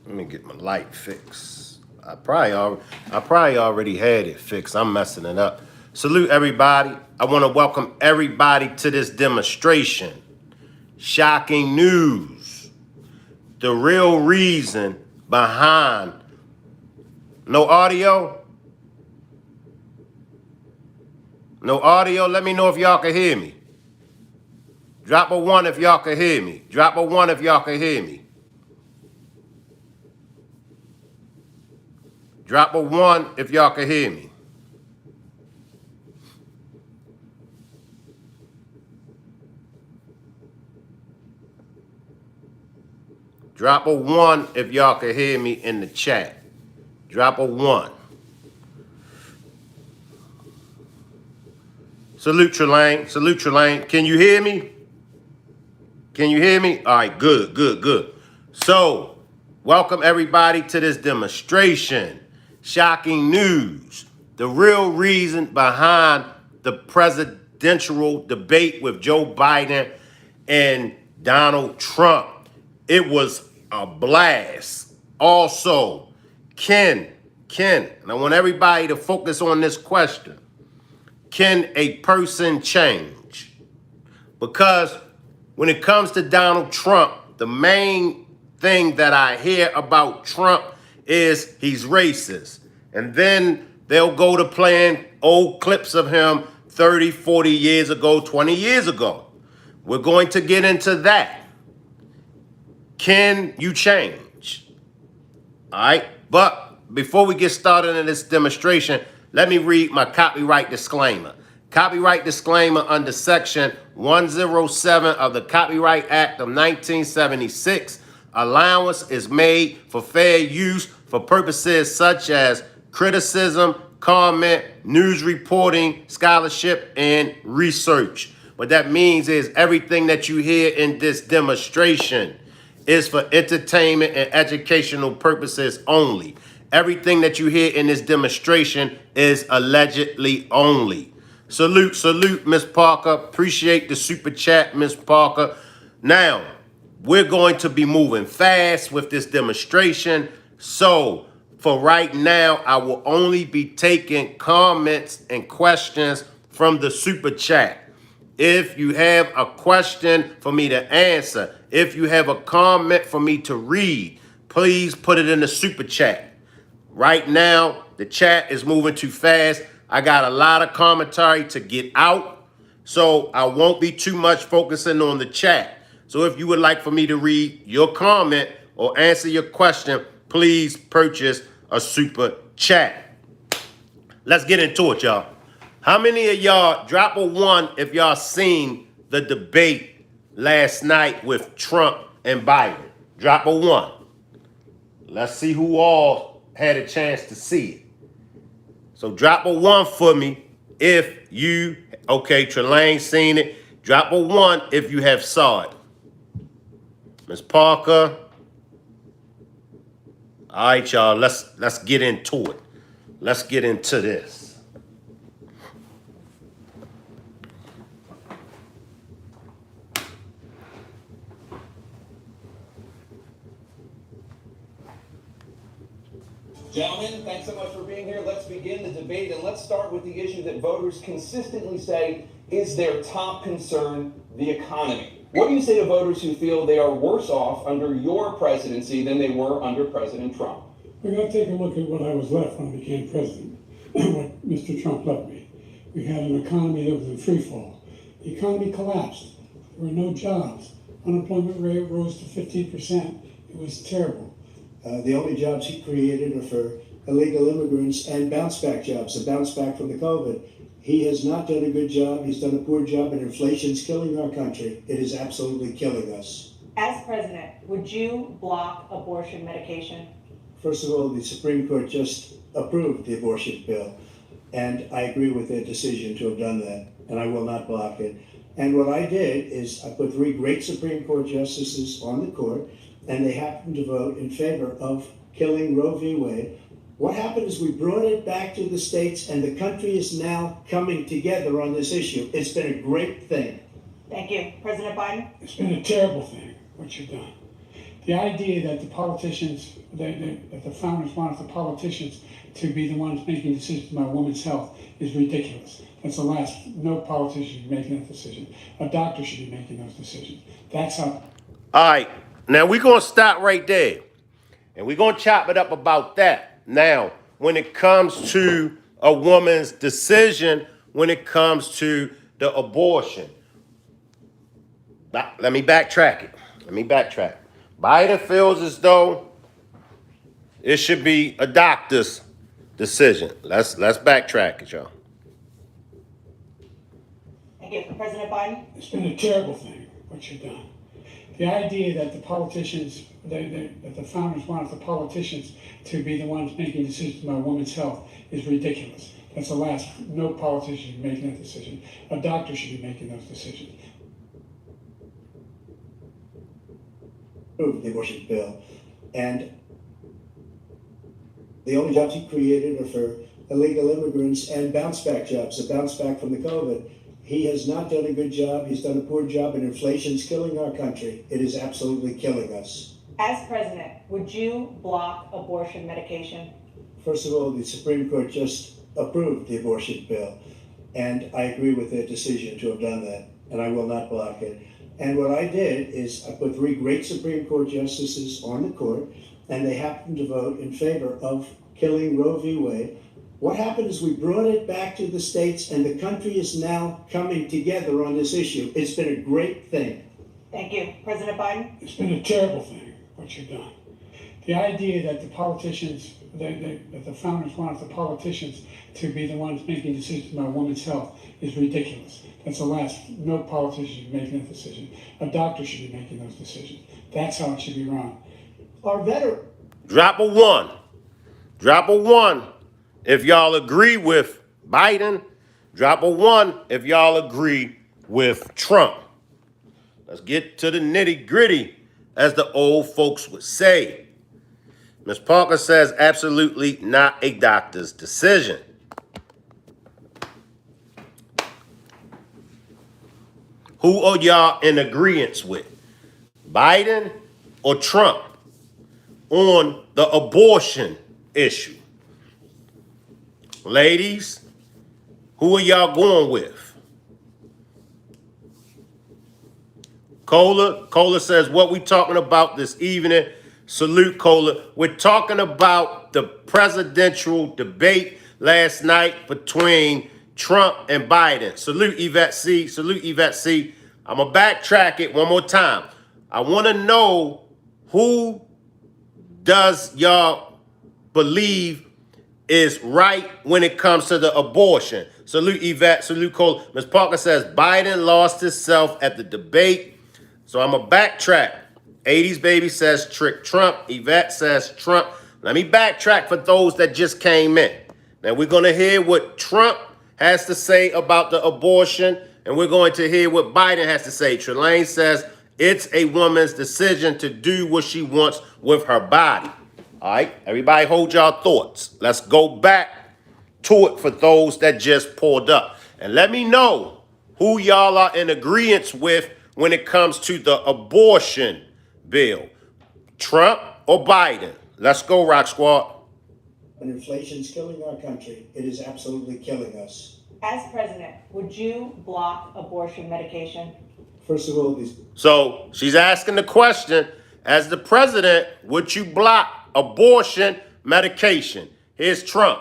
Let me get my light fixed. I probably already had it fixed. I'm messing it up. Salute everybody. I want to welcome everybody to this demonstration. Shocking news. The real reason behind. No audio? No audio? Let me know if y'all can hear me. Drop a 1 if y'all can hear me. Drop a 1 if y'all can hear me. Drop a 1 if y'all can hear me. Drop a 1 if y'all can hear me in the chat. Drop a 1. Salute Trelane. Salute Trelane. Can you hear me? Can you hear me? All right, good, good, good. So, welcome everybody to this demonstration. Shocking news. The real reason behind the presidential debate with Joe Biden and Donald Trump. It was a blast. Also, Ken, and I want everybody to focus on this question. Can a person change? Because when it comes to Donald Trump, the main thing that I hear about Trump is he's racist. And then they'll go to playing old clips of him 30, 40 years ago, 20 years ago. We're going to get into that. Can you change? All right. But before we get started in this demonstration, let me read my copyright disclaimer. Copyright disclaimer under Section 107 of the Copyright Act of 1976. Allowance is made for fair use for purposes such as criticism, comment, news reporting, scholarship, and research. What that means is everything that you hear in this demonstration is for entertainment and educational purposes only. Everything that you hear in this demonstration is allegedly only. Salute, Miss Parker. Appreciate the super chat, Miss Parker. Now, we're going to be moving fast with this demonstration. So, for right now, I will only be taking comments and questions from the super chat. If you have a question for me to answer, if you have a comment for me to read, please put it in the super chat. Right now, the chat is moving too fast. I got a lot of commentary to get out, so I won't be too much focusing on the chat. So if you would like for me to read your comment or answer your question, please purchase a super chat. Let's get into it, y'all. How many of y'all, drop a 1 if y'all seen the debate last night with Trump and Biden? Drop a 1. Let's see who all had a chance to see it. So drop a 1 for me if you, okay, Trelane seen it. Drop a 1 if you have saw it. Ms. Parker. All right, y'all, let's get into it. Let's get into this. Gentlemen, thanks so much for being here. Let's begin the debate, and let's start with the issue that voters consistently say is their top concern, the economy. What do you say to voters who feel they are worse off under your presidency than they were under President Trump? We're going to take a look at what I was left when I became president, what Mr. Trump left me. We had an economy that was in free fall. The economy collapsed. There were no jobs. Unemployment rate rose to 15%. It was terrible. The only jobs he created are for illegal immigrants and bounce back jobs, the bounce back from the COVID. He has not done a good job. He's done a poor job, and inflation's killing our country. It is absolutely killing us. As president, would you block abortion medication? First of all, the Supreme Court just approved the abortion bill, and I agree with their decision to have done that, and I will not block it. And what I did is I put 3 great Supreme Court justices on the court, and they happened to vote in favor of killing Roe v. Wade. What happened is we brought it back to the states, and the country is now coming together on this issue. It's been a great thing. Thank you. President Biden? It's been a terrible thing, what you've done. The idea that the politicians, that the founders wanted the politicians to be the ones making decisions about women's health is ridiculous. That's the last. No politician should be making that decision. A doctor should be making those decisions. That's how. All right, now we're going to stop right there. And we're going to chop it up about that. Now, when it comes to a woman's decision, when it comes to the abortion, let me backtrack it. Biden feels as though it should be a doctor's decision. Let's backtrack it, y'all. Thank you. President Biden? It's been a terrible thing, what you've done. The idea that the politicians, that the founders wanted the politicians to be the ones making decisions about women's health is ridiculous. That's the last. No politician should be making that decision. A doctor should be making those decisions. Approved the abortion bill, and the only jobs he created are for illegal immigrants and bounce back jobs, a bounce back from the COVID. He has not done a good job. He's done a poor job, and inflation's killing our country. It is absolutely killing us. As president, would you block abortion medication? First of all, the Supreme Court just approved the abortion bill, and I agree with their decision to have done that, and I will not block it. And what I did is I put 3 great Supreme Court justices on the court, and they happened to vote in favor of killing Roe v. Wade. What happened is we brought it back to the states, and the country is now coming together on this issue. It's been a great thing. Thank you. President Biden? It's been a terrible thing, what you've done. The idea that the politicians, that the founders wanted the politicians to be the ones making decisions about women's health is ridiculous. That's the last. No politician should be making that decision. A doctor should be making those decisions. That's how it should be run. Our veteran. Drop a 1. Drop a 1 if y'all agree with Biden. Drop a 1 if y'all agree with Trump. Let's get to the nitty gritty, as the old folks would say. Ms. Parker says absolutely not a doctor's decision. Who are y'all in agreement with? Biden or Trump on the abortion issue? Ladies, who are y'all going with? Cola says, what we talking about this evening? Salute, Cola. We're talking about the presidential debate last night between Trump and Biden. Salute, Yvette C. Salute, Yvette C. I'm going to backtrack it one more time. I want to know, who does y'all believe is right when it comes to the abortion? Salute, Yvette. Salute, Cole. Ms. Parker says Biden lost himself at the debate. So I'm going to backtrack. 80s baby says trick Trump. Yvette says Trump. Let me backtrack for those that just came in. Now we're going to hear what Trump has to say about the abortion, and we're going to hear what Biden has to say. Trelane says it's a woman's decision to do what she wants with her body. All right, everybody hold y'all thoughts. Let's go back to it for those that just pulled up. And let me know who y'all are in agreement with when it comes to the abortion bill. Trump or Biden? Let's go, Rock Squad. And inflation's killing our country. It is absolutely killing us. As president, would you block abortion medication? First of all, these. So she's asking the question, as the president, would you block abortion medication? Here's Trump.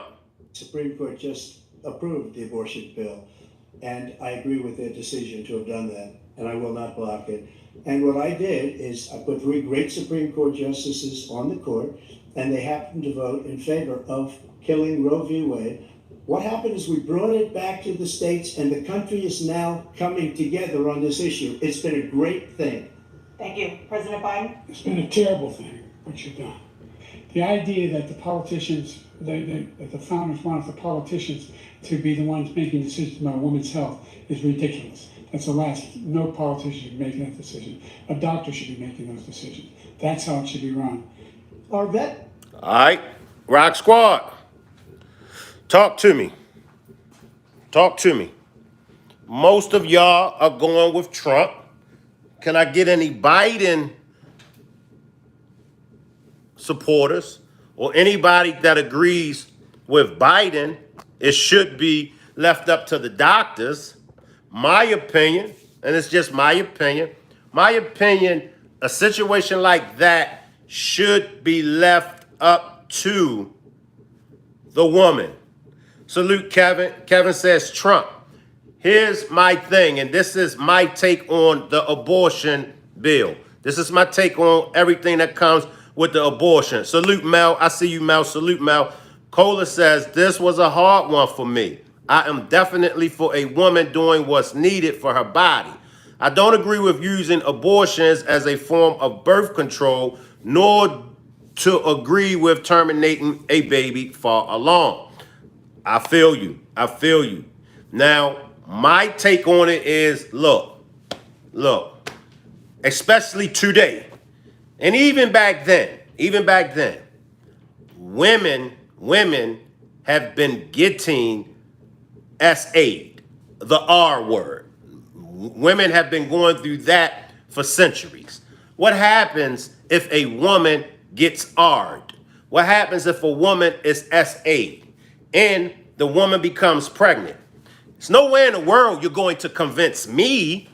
Supreme Court just approved the abortion bill, and I agree with their decision to have done that, and I will not block it. And what I did is I put 3 great Supreme Court justices on the court, and they happened to vote in favor of killing Roe v. Wade. What happened is we brought it back to the states, and the country is now coming together on this issue. It's been a great thing. Thank you. President Biden? It's been a terrible thing, what you've done. The idea that the politicians, that the founders wanted the politicians to be the ones making decisions about women's health is ridiculous. That's the last. No politician should be making that decision. A doctor should be making those decisions. That's how it should be run. Our vet. All right, Rock Squad, talk to me. Talk to me. Most of y'all are going with Trump. Can I get any Biden supporters or anybody that agrees with Biden, it should be left up to the doctors. My opinion, and it's just my opinion, a situation like that should be left up to the woman. Salute Kevin. Kevin says, Trump, here's my thing, and this is my take on the abortion bill. This is my take on everything that comes with the abortion. Salute Mel. I see you, Mel. Salute Mel. Cola says, this was a hard one for me. I am definitely for a woman doing what's needed for her body. I don't agree with using abortions as a form of birth control, nor to agree with terminating a baby for alone. I feel you. I feel you. Now, my take on it is, look, especially today, and even back then, women have been getting SA'd, the R word. Women have been going through that for centuries. What happens if a woman gets R'd? What happens if a woman is SA'd and the woman becomes pregnant? There's nowhere in the world you're going to convince me.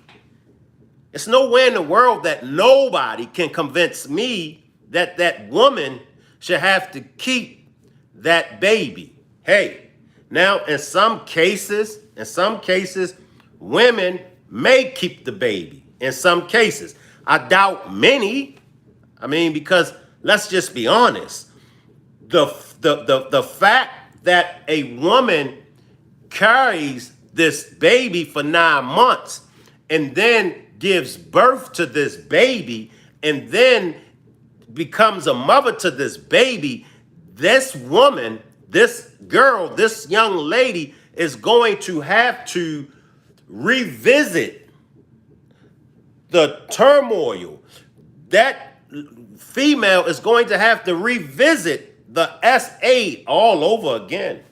It's nowhere in the world that nobody can convince me that that woman should have to keep that baby. Hey, now in some cases, women may keep the baby. In some cases, I doubt many. I mean, because let's just be honest. The fact that a woman carries this baby for 9 months and then gives birth to this baby and then becomes a mother to this baby, this woman, this girl, this young lady is going to have to revisit the turmoil. That female is going to have to revisit the SA all over again.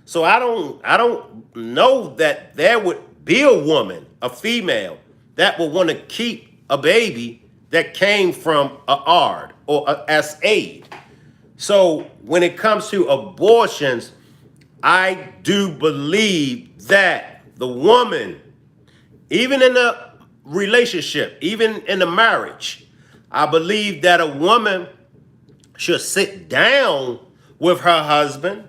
So I don't know that there would be a woman, a female, that would want to keep a baby that came from a ARD or a SA. So when it comes to abortions, I do believe that the woman, even in a relationship, even in a marriage, I believe that a woman should sit down with her husband.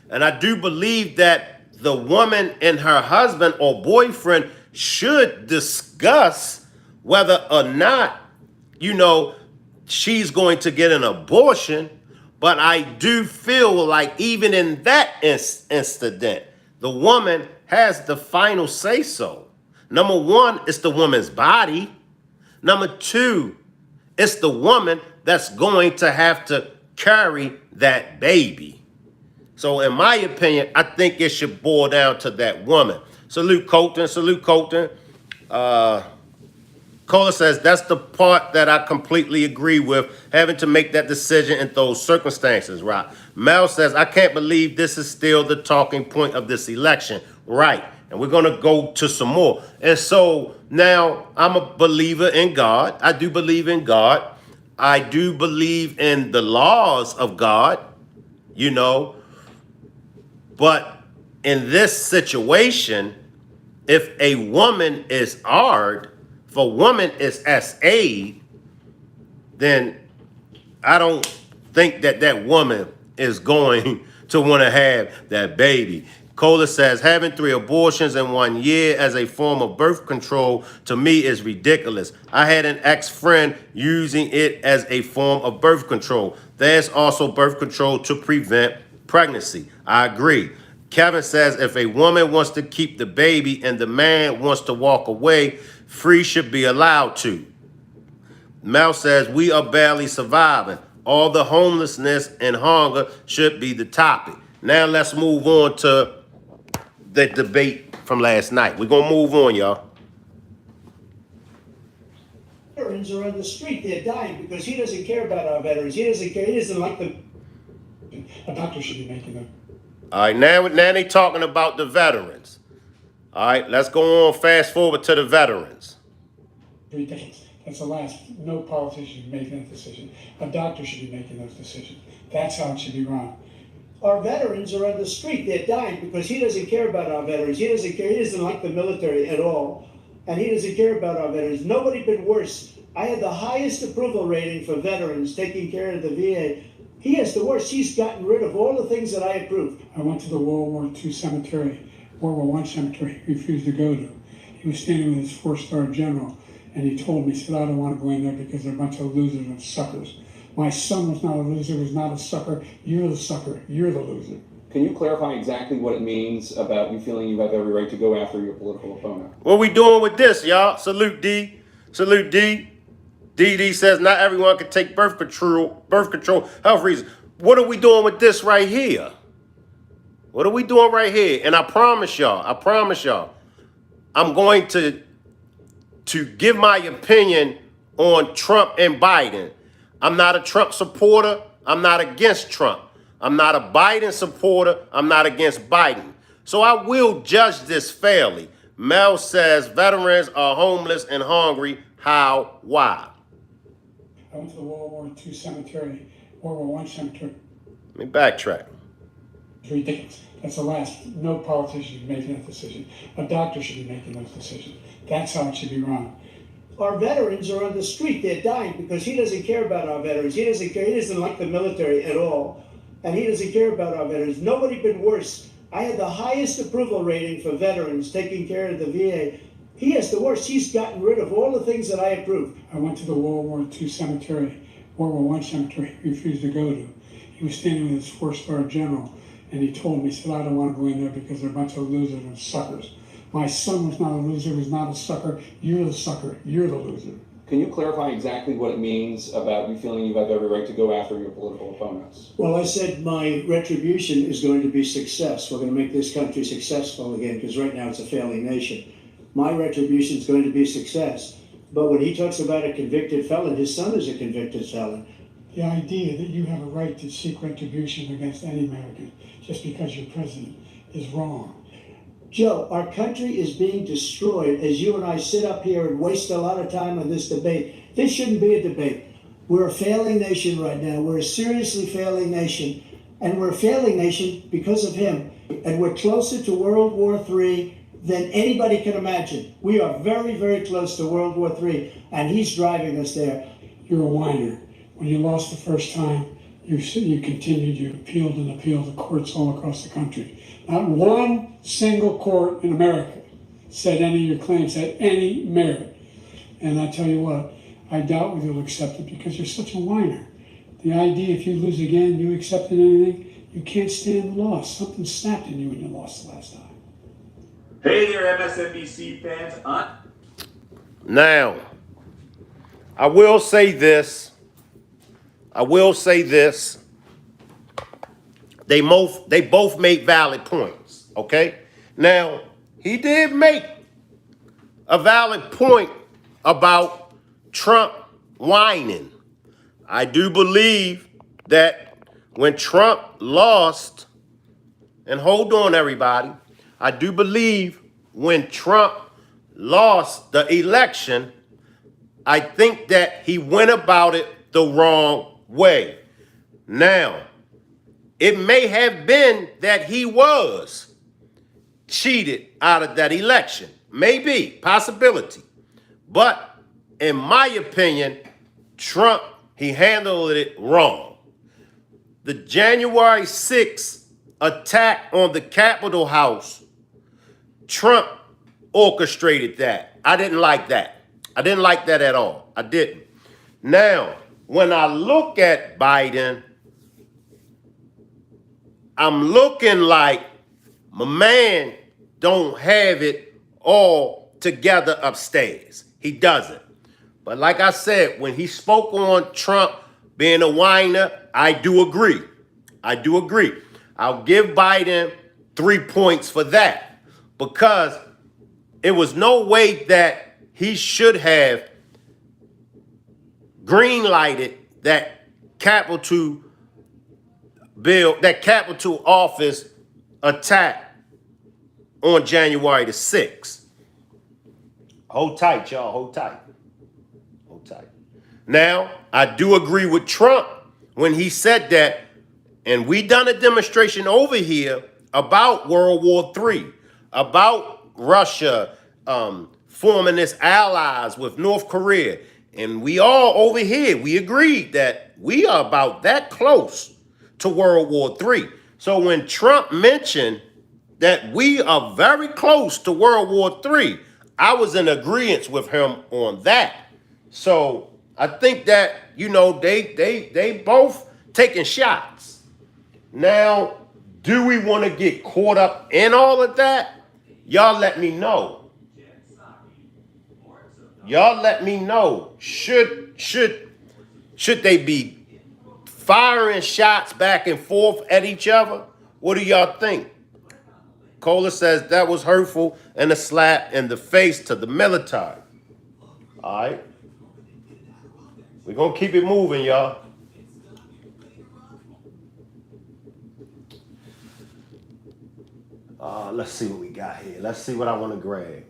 And I do believe that the woman and her husband or boyfriend should discuss whether or not, she's going to get an abortion. But I do feel like even in that incident, the woman has the final say so. Number one, it's the woman's body. Number two, it's the woman that's going to have to carry that baby. So in my opinion, I think it should boil down to that woman. Salute Colton. Salute Colton. Cola says, that's the part that I completely agree with, having to make that decision in those circumstances, right? Mel says, I can't believe this is still the talking point of this election. Right. And we're going to go to some more. And so now I'm a believer in God. I do believe in God. I do believe in the laws of God, But in this situation, if a woman is R'd, if a woman is SA, then I don't think that that woman is going to want to have that baby. Cola says, having 3 abortions in 1 year as a form of birth control to me is ridiculous. I had an ex-friend using it as a form of birth control. There's also birth control to prevent pregnancy. I agree. Kevin says, if a woman wants to keep the baby and the man wants to walk away, free should be allowed to. Mel says, we are barely surviving. All the homelessness and hunger should be the topic. Now let's move on to the debate from last night. We're going to move on, y'all. Veterans are on the street. They're dying because he doesn't care about our veterans. He doesn't care. He doesn't like them. A doctor should be making them. All right, now they talking about the veterans. All right, let's go on, fast forward to the veterans. Ridiculous. That's the last. No politician should be making that decision. A doctor should be making those decisions. That's how it should be run. Our veterans are on the street. They're dying because he doesn't care about our veterans. He doesn't care. He doesn't like the military at all. And he doesn't care about our veterans. Nobody been worse. I had the highest approval rating for veterans taking care of the VA. He has the worst. He's gotten rid of all the things that I approved. I went to the World War II cemetery, World War I cemetery, he refused to go to. He was standing with his 4-star general, and he told me, he said, I don't want to go in there because they're a bunch of losers and suckers. My son was not a loser, was not a sucker. You're the sucker, you're the loser. Can you clarify exactly what it means about you feeling you have every right to go after your political opponent? What we doing with this, y'all? Salute D. Salute D. DD says not everyone can take birth control, health reasons. What are we doing with this right here? What are we doing right here? And I promise y'all, I'm going to give my opinion on Trump and Biden. I'm not a Trump supporter. I'm not against Trump. I'm not a Biden supporter. I'm not against Biden. So I will judge this fairly. Mel says veterans are homeless and hungry. How? Why? I went to the World War II cemetery, World War I cemetery. Let me backtrack. It's ridiculous. That's the last. No politician should be making that decision. A doctor should be making those decisions. That's how it should be run. Our veterans are on the street. They're dying because he doesn't care about our veterans. He doesn't care. He doesn't like the military at all. And he doesn't care about our veterans. Nobody been worse. I had the highest approval rating for veterans taking care of the VA. He has the worst. He's gotten rid of all the things that I approved. I went to the World War II cemetery, World War I cemetery, he refused to go to. He was standing with his 4-star general, and he told me, he said, I don't want to go in there because they're a bunch of losers and suckers. My son was not a loser, was not a sucker. You're the sucker, you're the loser. Can you clarify exactly what it means about you feeling you have every right to go after your political opponents? Well, I said my retribution is going to be success. We're going to make this country successful again because right now it's a failing nation. My retribution is going to be success. But when he talks about a convicted felon, his son is a convicted felon. The idea that you have a right to seek retribution against any American just because you're president is wrong. Joe, our country is being destroyed as you and I sit up here and waste a lot of time on this debate. This shouldn't be a debate. We're a failing nation right now. We're a seriously failing nation. And we're a failing nation because of him. And we're closer to World War III than anybody can imagine. We are very, very close to World War III, and he's driving us there. You're a whiner. When you lost the first time, you continued, you appealed and appealed to courts all across the country. Not one single court in America said any of your claims had any merit. And I tell you what, I doubt whether you'll accept it because you're such a whiner. The idea if you lose again, you accepted anything, you can't stand the loss. Something snapped in you when you lost the last time. Hey there, MSNBC fans. Now, I will say this. They both made valid points, okay? Now, he did make a valid point about Trump whining. I do believe that when Trump lost, and hold on everybody, I do believe when Trump lost the election, I think that he went about it the wrong way. Now, it may have been that he was cheated out of that election. Maybe, possibility. But in my opinion, Trump, he handled it wrong. The January 6th attack on the Capitol House, Trump orchestrated that. I didn't like that. I didn't like that at all. I didn't. Now, when I look at Biden, I'm looking like my man don't have it all together upstairs. He doesn't. But like I said, when he spoke on Trump being a whiner, I do agree. I'll give Biden 3 points for that because it was no way that he should have green-lighted that Capitol bill, that Capitol office attack on January the 6th. Hold tight, y'all. Hold tight. Now, I do agree with Trump when he said that, and we done a demonstration over here about World War III, about Russia forming its allies with North Korea. And we all over here, we agreed that we are about that close to World War III. So when Trump mentioned that we are very close to World War III, I was in agreement with him on that. So I think that, you know, they both taking shots. Now, do we want to get caught up in all of that? Y'all let me know. Y'all let me know. Should they be firing shots back and forth at each other? What do y'all think? Kohler says that was hurtful and a slap in the face to the military. All right. We're going to keep it moving, y'all. Let's see what we got here. Let's see what I want to grab.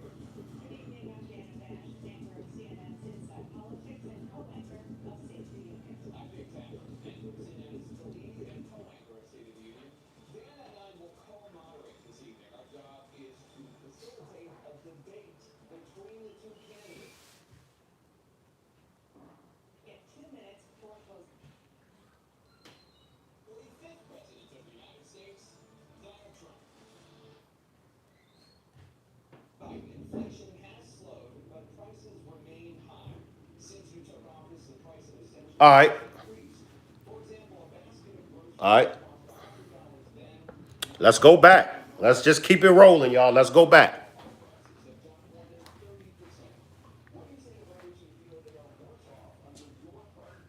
Inflation has slowed, but prices remain high. Since you took office, the price of essentials All right. increased. For example, a basket of groceries All right. cost $100 then. Let's go back. Let's just keep it rolling, y'all. Let's go back. Prices have jumped more than 30%. What do you say to voters who feel they are worse off under your party?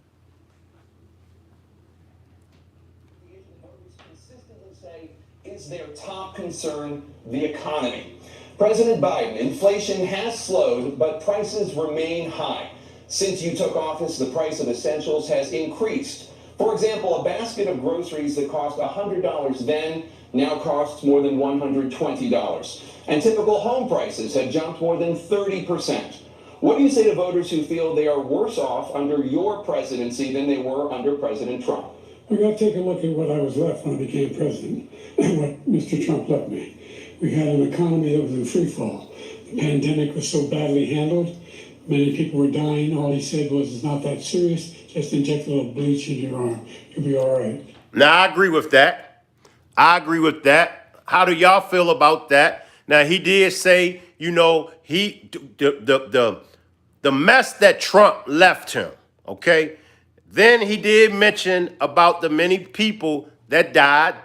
The issue that voters consistently say is their top concern the economy. President Biden, inflation has slowed, but prices remain high. Since you took office, the price of essentials has increased. For example, a basket of groceries that cost $100 then now costs more than $120. And typical home prices have jumped more than 30%. What do you say to voters who feel they are worse off under your presidency than they were under President Trump? We got to take a look at what I was left when I became president and what Mr. Trump left me. We had an economy that was in free fall. The pandemic was so badly handled. Many people were dying. All he said was, it's not that serious. Just inject a little bleach in your arm. You'll be all right. Now, I agree with that. I agree with that. How do y'all feel about that? Now, he did say, you know, the mess that Trump left him, okay? Then he did mention about the many people that died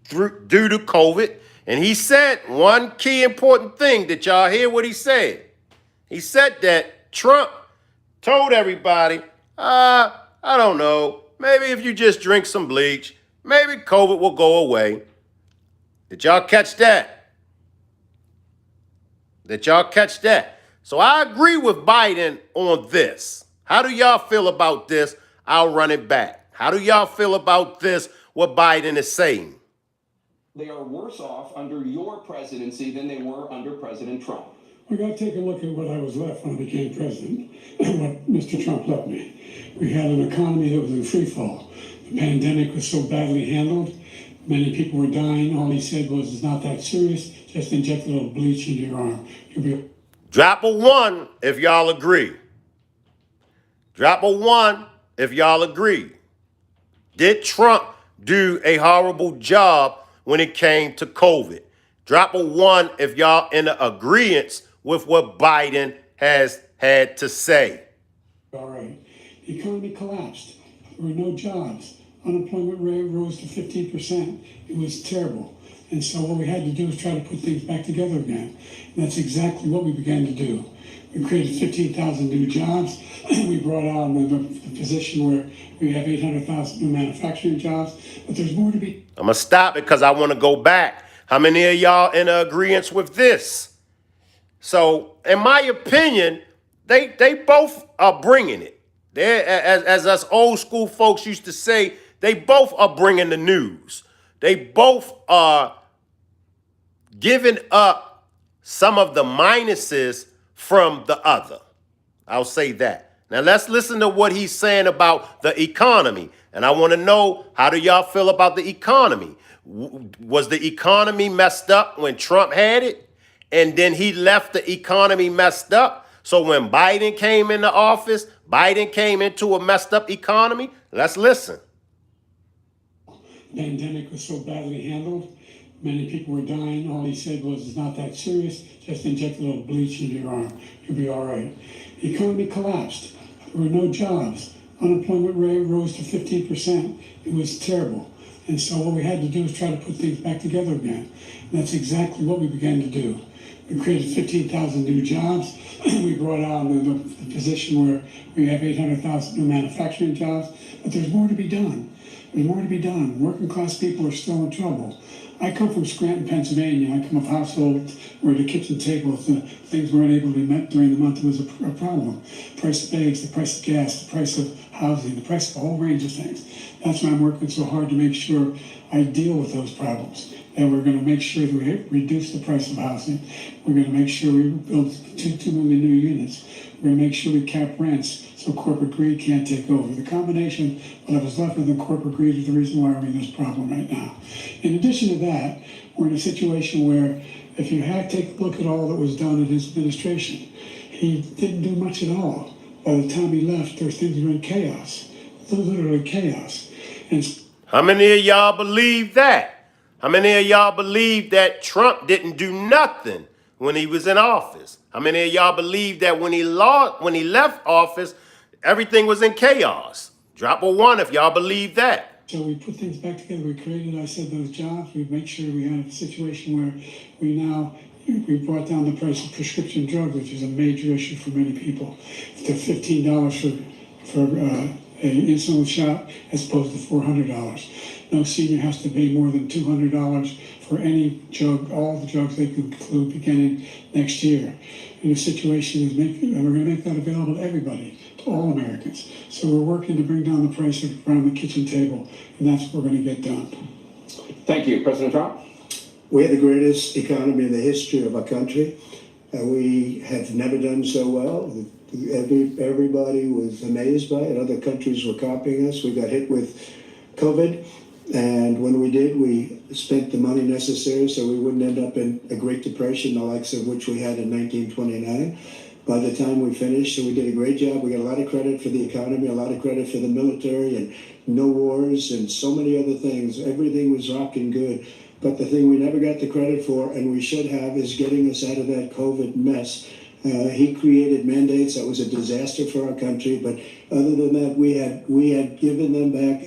due to COVID. And he said one key important thing. Did y'all hear what he said? He said that Trump told everybody, I don't know, maybe if you just drink some bleach, maybe COVID will go away. Did y'all catch that? Did y'all catch that? So I agree with Biden on this. How do y'all feel about this? I'll run it back. How do y'all feel about this, what Biden is saying? They are worse off under your presidency than they were under President Trump. We got to take a look at what I was left when I became president and what Mr. Trump left me. We had an economy that was in free fall. The pandemic was so badly handled. Many people were dying. All he said was, it's not that serious. Just inject a little bleach into your arm. You'll be... Drop a 1 if y'all agree. Drop a 1 if y'all agree. Did Trump do a horrible job when it came to COVID? Drop a 1 if y'all in agreement with what Biden has had to say. All right. The economy collapsed. There were no jobs. Unemployment rate rose to 15%. It was terrible. And so what we had to do was try to put things back together again. And that's exactly what we began to do. We created 15,000 new jobs. We brought on the position where we have 800,000 new manufacturing jobs. But there's more to be. I'm going to stop it because I want to go back. How many of y'all in agreement with this? So, in my opinion, they both are bringing it. They, as us old school folks used to say, they both are bringing the news. They both are giving up some of the minuses from the other. I'll say that. Now let's listen to what he's saying about the economy. And I want to know, how do y'all feel about the economy? Was the economy messed up when Trump had it? And then he left the economy messed up. So when Biden came into office, Biden came into a messed up economy. Let's listen. Pandemic was so badly handled. Many people were dying. All he said was, it's not that serious. Just inject a little bleach into your arm. You'll be all right. The economy collapsed. There were no jobs. Unemployment rate rose to 15%. It was terrible. And so what we had to do was try to put things back together again. And that's exactly what we began to do. We created 15,000 new jobs. We brought out the position where we have 800,000 new manufacturing jobs. But there's more to be done. There's more to be done. Working class people are still in trouble. I come from Scranton, Pennsylvania. I come of households where the kitchen table, things weren't able to be met during the month was a problem. The price of eggs, the price of gas, the price of housing, the price of a whole range of things. That's why I'm working so hard to make sure I deal with those problems. And we're going to make sure that we reduce the price of housing. We're going to make sure we build 2 million new units. We're going to make sure we cap rents so corporate greed can't take over. The combination of what was left of the corporate greed is the reason why we're in this problem right now. In addition to that, we're in a situation where if you take a look at all that was done in his administration, he didn't do much at all. By the time he left, things were in chaos, literally chaos. And how many of y'all believe that? How many of y'all believe that Trump didn't do nothing when he was in office? How many of y'all believe that when he left office, everything was in chaos? Drop a 1 if y'all believe that. So we put things back together. We created, I said, those jobs. We make sure we had a situation where we brought down the price of prescription drugs, which is a major issue for many people, to $15 for an insulin shot as opposed to $400. No senior has to pay more than $200 for any drug, all the drugs they can include beginning next year. And the situation is we're going to make that available to everybody, to all Americans. So we're working to bring down the price around the kitchen table, and that's what we're going to get done. Thank you. President Trump? We have the greatest economy in the history of our country. We have never done so well. Everybody was amazed by it. Other countries were copying us. We got hit with COVID. And when we did, we spent the money necessary so we wouldn't end up in a Great Depression, the likes of which we had in 1929. By the time we finished, so we did a great job. We got a lot of credit for the economy, a lot of credit for the military, and no wars, and so many other things. Everything was rocking good. But the thing we never got the credit for, and we should have, is getting us out of that COVID mess. He created mandates that was a disaster for our country. But other than that, we had given them back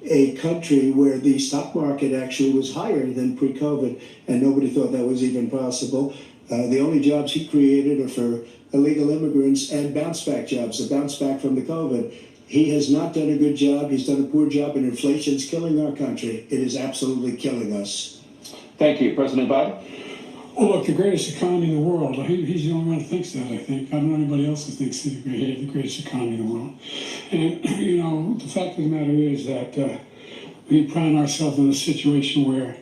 a country where the stock market actually was higher than pre-COVID, and nobody thought that was even possible. The only jobs he created are for illegal immigrants and bounce-back jobs, the bounce-back from the COVID. He has not done a good job. He's done a poor job, and inflation's killing our country. It is absolutely killing us. Thank you. President Biden? Oh, look, the greatest economy in the world. He's the only one who thinks that, I think. I don't know anybody else who thinks that we have the greatest economy in the world. And, the fact of the matter is that we pride ourselves in a situation where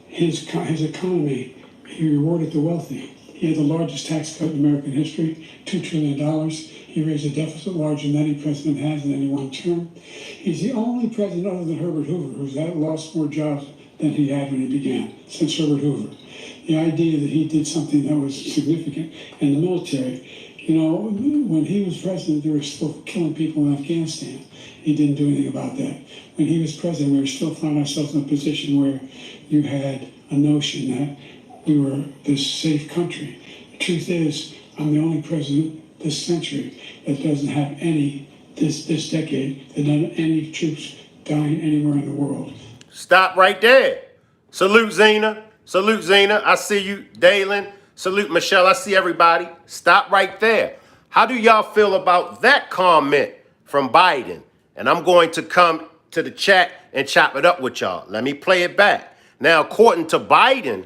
his economy, he rewarded the wealthy. He had the largest tax cut in American history, $2 trillion. He raised a deficit larger than any president has in any one term. He's the only president other than Herbert Hoover who's lost more jobs than he had when he began, since Herbert Hoover. The idea that he did something that was significant in the military, when he was president, they were still killing people in Afghanistan. He didn't do anything about that. When he was president, we were still finding ourselves in a position where you had a notion that we were this safe country. The truth is, I'm the only president this century that doesn't have this decade, that doesn't have any troops dying anywhere in the world. Stop right there. Salute, Zena. Salute, Zena. I see you. Dalen. Salute, Michelle. I see everybody. Stop right there. How do y'all feel about that comment from Biden? And I'm going to come to the chat and chop it up with y'all. Let me play it back. Now, according to Biden,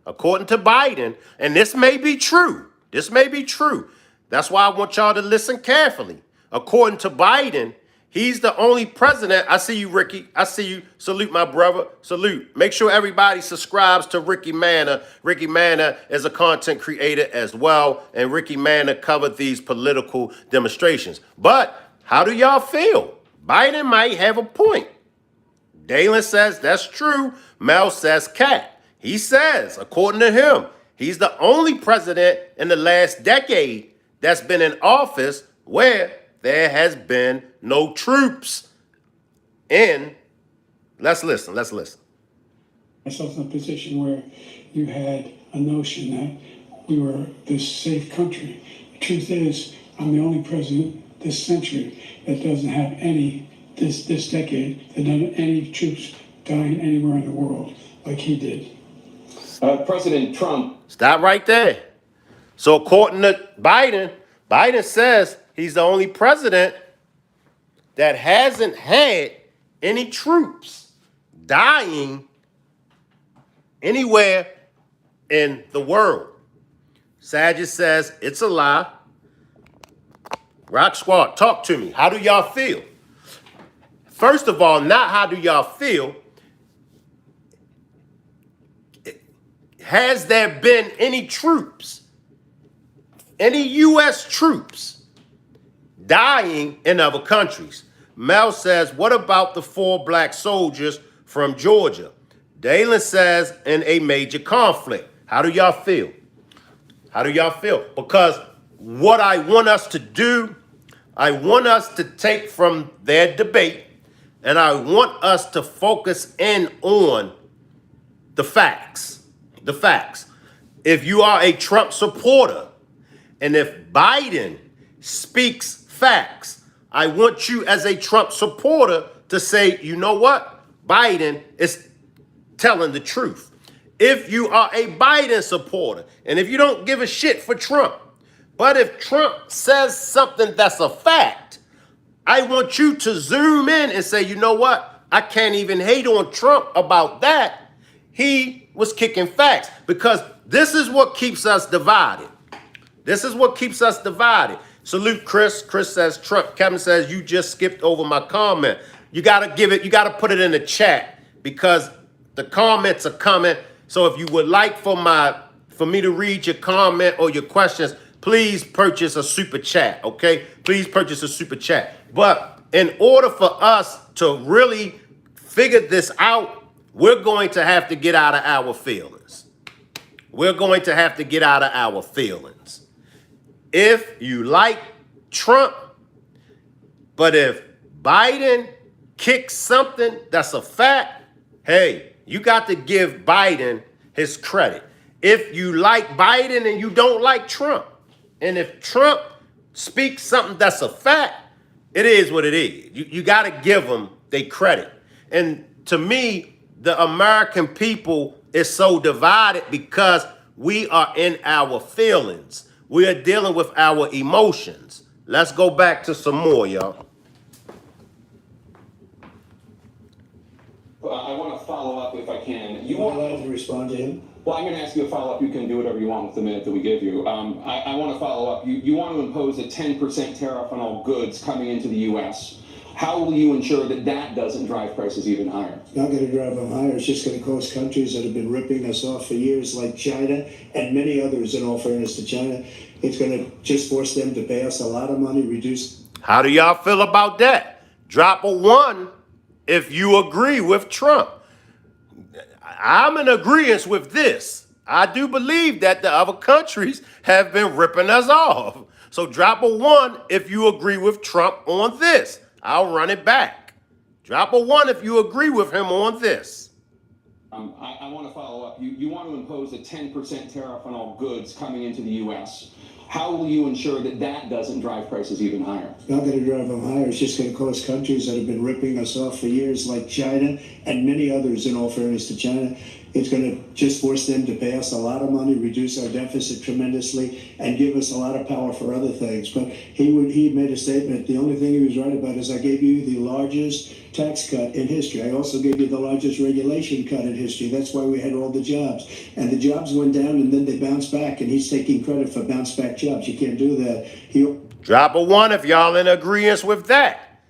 and this may be true. That's why I want y'all to listen carefully. According to Biden, He's the only president. I see you, Ricky. I see you. Salute, my brother. Salute. Make sure everybody subscribes to Ricky Manna. Ricky Manna is a content creator as well. And Ricky Manna covered these political demonstrations. But how do y'all feel? Biden might have a point. Dalen says that's true. Mel says cat. He says, according to him, he's the only president in the last decade that's been in office where there has been no troops in. Let's listen. Myself in a position where you had a notion that we were this safe country. The truth is, I'm the only president this century that doesn't have this decade, that doesn't have any troops dying anywhere in the world like he did. President Trump. Stop right there. So according to Biden says he's the only president that hasn't had any troops dying anywhere in the world. Sagitt says it's a lie. Rock Squad, talk to me. How do y'all feel? First of all, not how do y'all feel. Has there been any troops, any U.S. troops dying in other countries? Mel says, what about the 4 black soldiers from Georgia? Dalen says, in a major conflict. How do y'all feel? How do y'all feel? Because what I want us to do, I want us to take from their debate, and I want us to focus in on the facts. The facts. If you are a Trump supporter, and if Biden speaks facts, I want you as a Trump supporter to say, you know what? Biden is telling the truth. If you are a Biden supporter, and if you don't give a shit for Trump, but if Trump says something that's a fact, I want you to zoom in and say, you know what? I can't even hate on Trump about that. He was kicking facts, because this is what keeps us divided. This is what keeps us divided. Salute Chris. Chris says Trump. Kevin says you just skipped over my comment. You got to put it in the chat, because the comments are coming. So if you would like for me to read your comment or your questions, please purchase a super chat, okay? Please purchase a super chat. But in order for us to really figure this out, we're going to have to get out of our feelings. We're going to have to get out of our feelings. If you like Trump, but if Biden kicks something that's a fact, hey, you got to give Biden his credit. If you like Biden and you don't like Trump, and if Trump speaks something that's a fact, it is what it is. You got to give them their credit. And to me, the American people is so divided because we are in our feelings. We are dealing with our emotions. Let's go back to some more, y'all. I want to follow up if I can. You want allowed to respond to him? Well, I'm going to ask you a follow-up. You can do whatever you want with the minute that we give you. I want to follow up. You want to impose a 10% tariff on all goods coming into the U.S. How will you ensure that that doesn't drive prices even higher? It's not going to drive them higher. It's just going to cost countries that have been ripping us off for years, like China and many others, in all fairness to China. It's going to just force them to pay us a lot of money, reduce. How do y'all feel about that? Drop a 1 if you agree with Trump. I'm in agreement with this. I do believe that the other countries have been ripping us off. So drop a 1 if you agree with Trump on this. I'll run it back. Drop a 1 if you agree with him on this. I want to follow up. You want to impose a 10% tariff on all goods coming into the U.S. How will you ensure that that doesn't drive prices even higher? It's not going to drive them higher. It's just going to cost countries that have been ripping us off for years, like China and many others, in all fairness to China. It's going to just force them to pay us a lot of money, reduce our deficit tremendously, and give us a lot of power for other things. But he made a statement. The only thing he was right about is I gave you the largest tax cut in history. I also gave you the largest regulation cut in history. That's why we had all the jobs. And the jobs went down and then they bounced back, and he's taking credit for bounce back jobs. You can't do that. Drop a 1 if y'all in agreement with that.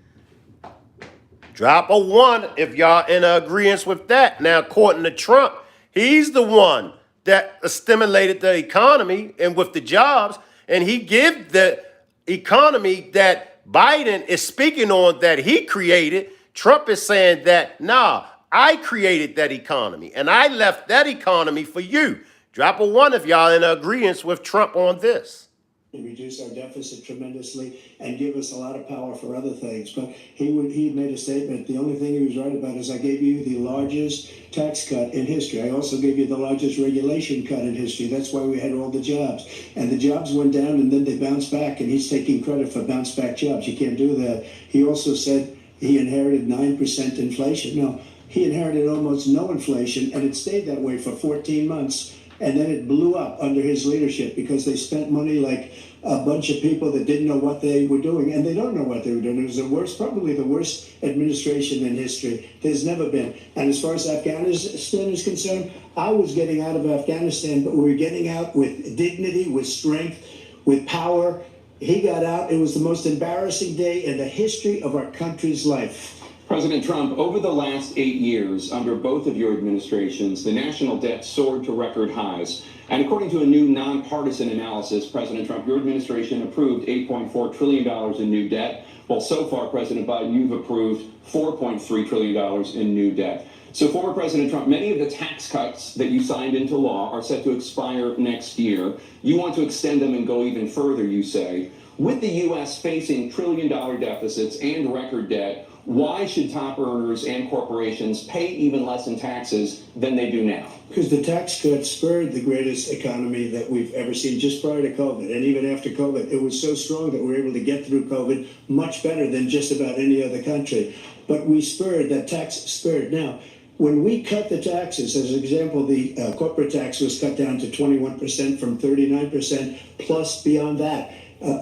Drop a 1 if y'all in agreement with that. Now, according to Trump, he's the one that stimulated the economy and with the jobs, and he give the economy that Biden is speaking on that he created. Trump is saying that, nah, I created that economy, and I left that economy for you. Drop a 1 if y'all in agreement with Trump on this. Reduce our deficit tremendously and give us a lot of power for other things. But he made a statement. The only thing he was right about is I gave you the largest tax cut in history. I also gave you the largest regulation cut in history. That's why we had all the jobs. And the jobs went down and then they bounced back, and he's taking credit for bounce back jobs. You can't do that. He also said he inherited 9% inflation. No, he inherited almost no inflation, and it stayed that way for 14 months. And then it blew up under his leadership because they spent money like a bunch of people that didn't know what they were doing, and they don't know what they were doing. It was the worst, probably the worst administration in history. There's never been. And as far as Afghanistan is concerned, I was getting out of Afghanistan, but we were getting out with dignity, with strength, with power. He got out. It was the most embarrassing day in the history of our country's life. President Trump, over the last 8 years, under both of your administrations, the national debt soared to record highs. And according to a new nonpartisan analysis, President Trump, your administration approved $8.4 trillion in new debt. Well, so far, President Biden, you've approved $4.3 trillion in new debt. So, former President Trump, many of the tax cuts that you signed into law are set to expire next year. You want to extend them and go even further, you say. With the U.S. facing trillion-dollar deficits and record debt, why should top earners and corporations pay even less in taxes than they do now? Because the tax cuts spurred the greatest economy that we've ever seen just prior to COVID. And even after COVID, it was so strong that we were able to get through COVID much better than just about any other country. But we spurred, that tax spurred. Now, when we cut the taxes, as an example, the corporate tax was cut down to 21% from 39%, plus beyond that.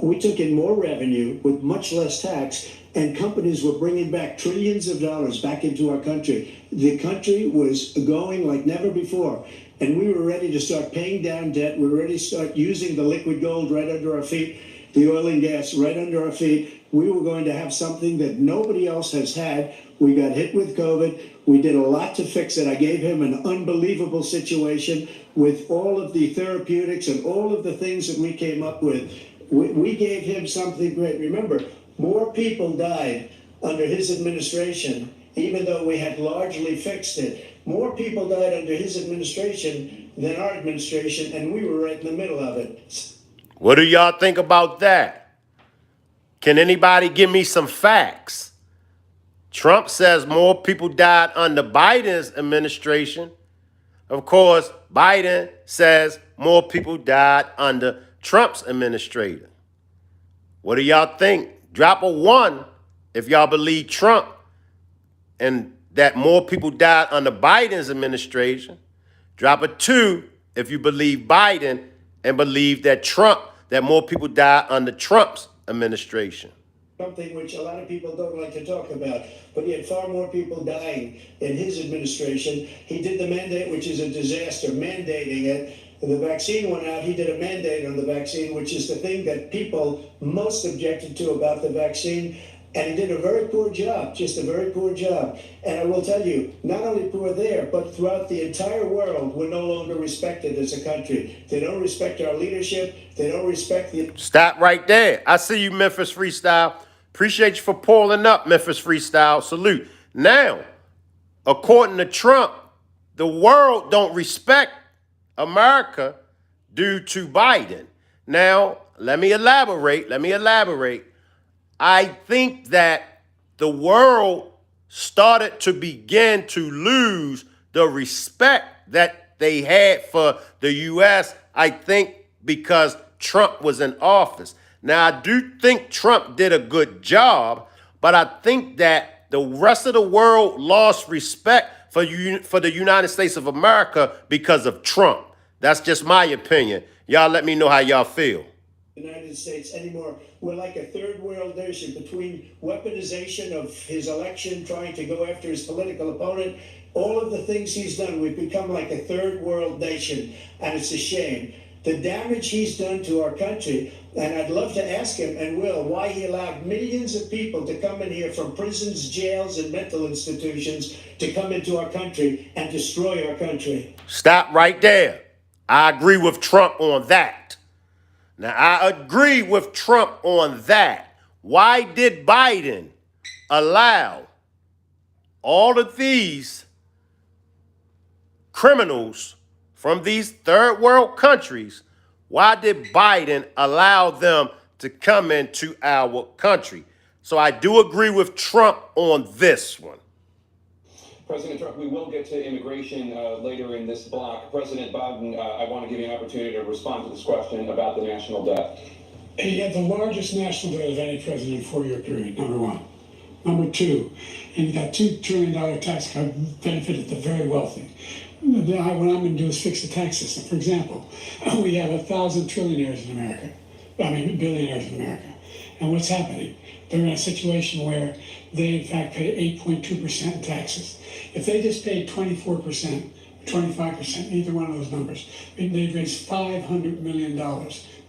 We took in more revenue with much less tax, and companies were bringing back trillions of dollars back into our country. The country was going like never before, and we were ready to start paying down debt. We were ready to start using the liquid gold right under our feet, the oil and gas right under our feet. We were going to have something that nobody else has had. We got hit with COVID. We did a lot to fix it. I gave him an unbelievable situation with all of the therapeutics and all of the things that we came up with. We gave him something great. Remember, more people died under his administration, even though we had largely fixed it. More people died under his administration than our administration, and we were right in the middle of it. What do y'all think about that? Can anybody give me some facts? Trump says more people died under Biden's administration. Of course, Biden says more people died under Trump's administration. What do y'all think? Drop a 1 if y'all believe Trump and that more people died under Biden's administration. Drop a 2 if you believe Biden and believe that that more people died under Trump's administration. Something which a lot of people don't like to talk about, but he had far more people dying in his administration. He did the mandate, which is a disaster, mandating it. The vaccine went out, he did a mandate on the vaccine, which is the thing that people most objected to about the vaccine. And he did a very poor job, just a very poor job. And I will tell you, not only poor there, but throughout the entire world, we're no longer respected as a country. They don't respect our leadership. They don't respect the... Stop right there. I see you, Memphis Freestyle. Appreciate you for pulling up, Memphis Freestyle. Salute. Now, according to Trump, the world don't respect America due to Biden. Now, let me elaborate. I think that the world started to begin to lose the respect that they had for the U.S., I think, because Trump was in office. Now, I do think Trump did a good job, but I think that the rest of the world lost respect for the United States of America because of Trump. That's just my opinion. Y'all let me know how y'all feel. United States anymore. We're like a third world nation between weaponization of his election, trying to go after his political opponent, all of the things he's done. We've become like a third world nation, and it's a shame. the damage he's done to our country. And I'd love to ask him, and will, why he allowed millions of people to come in here from prisons, jails, and mental institutions to come into our country and destroy our country. Stop right there. I agree with Trump on that. Now, I agree with Trump on that. Why did Biden allow all of these criminals from these third world countries? Why did Biden allow them to come into our country? So I do agree with Trump on this one. President Trump, we will get to immigration later in this block. President Biden, I want to give you an opportunity to respond to this question about the national debt. He had the largest national debt of any president in a 4-year period, number one. Number two, and he got $2 trillion tax cut benefited the very wealthy. What I'm going to do is fix the tax system. For example, we have 1,000 trillionaires in America. Billionaires in America. And what's happening? They're in a situation where they, in fact, pay 8.2% in taxes. If they just paid 24%, 25%, either one of those numbers, they'd raise $500 million,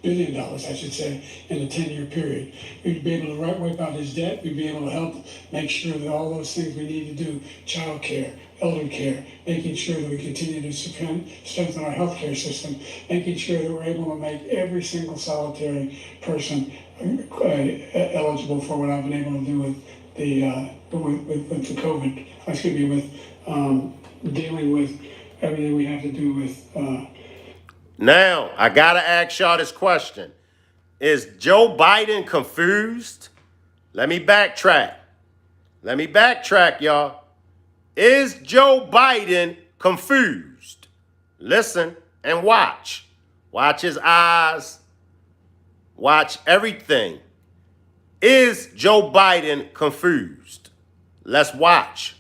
billion dollars, I should say, in a 10-year period. We'd be able to wipe out his debt. We'd be able to help make sure that all those things we need to do, child care, elder care, making sure that we continue to strengthen our healthcare system, making sure that we're able to make every single solitary person eligible for what I've been able to do with the COVID, with dealing with everything we have to do with. Now, I got to ask y'all this question. Is Joe Biden confused? Let me backtrack. Y'all. Is Joe Biden confused? Listen and watch. Watch his eyes. Watch everything. Is Joe Biden confused? Let's watch.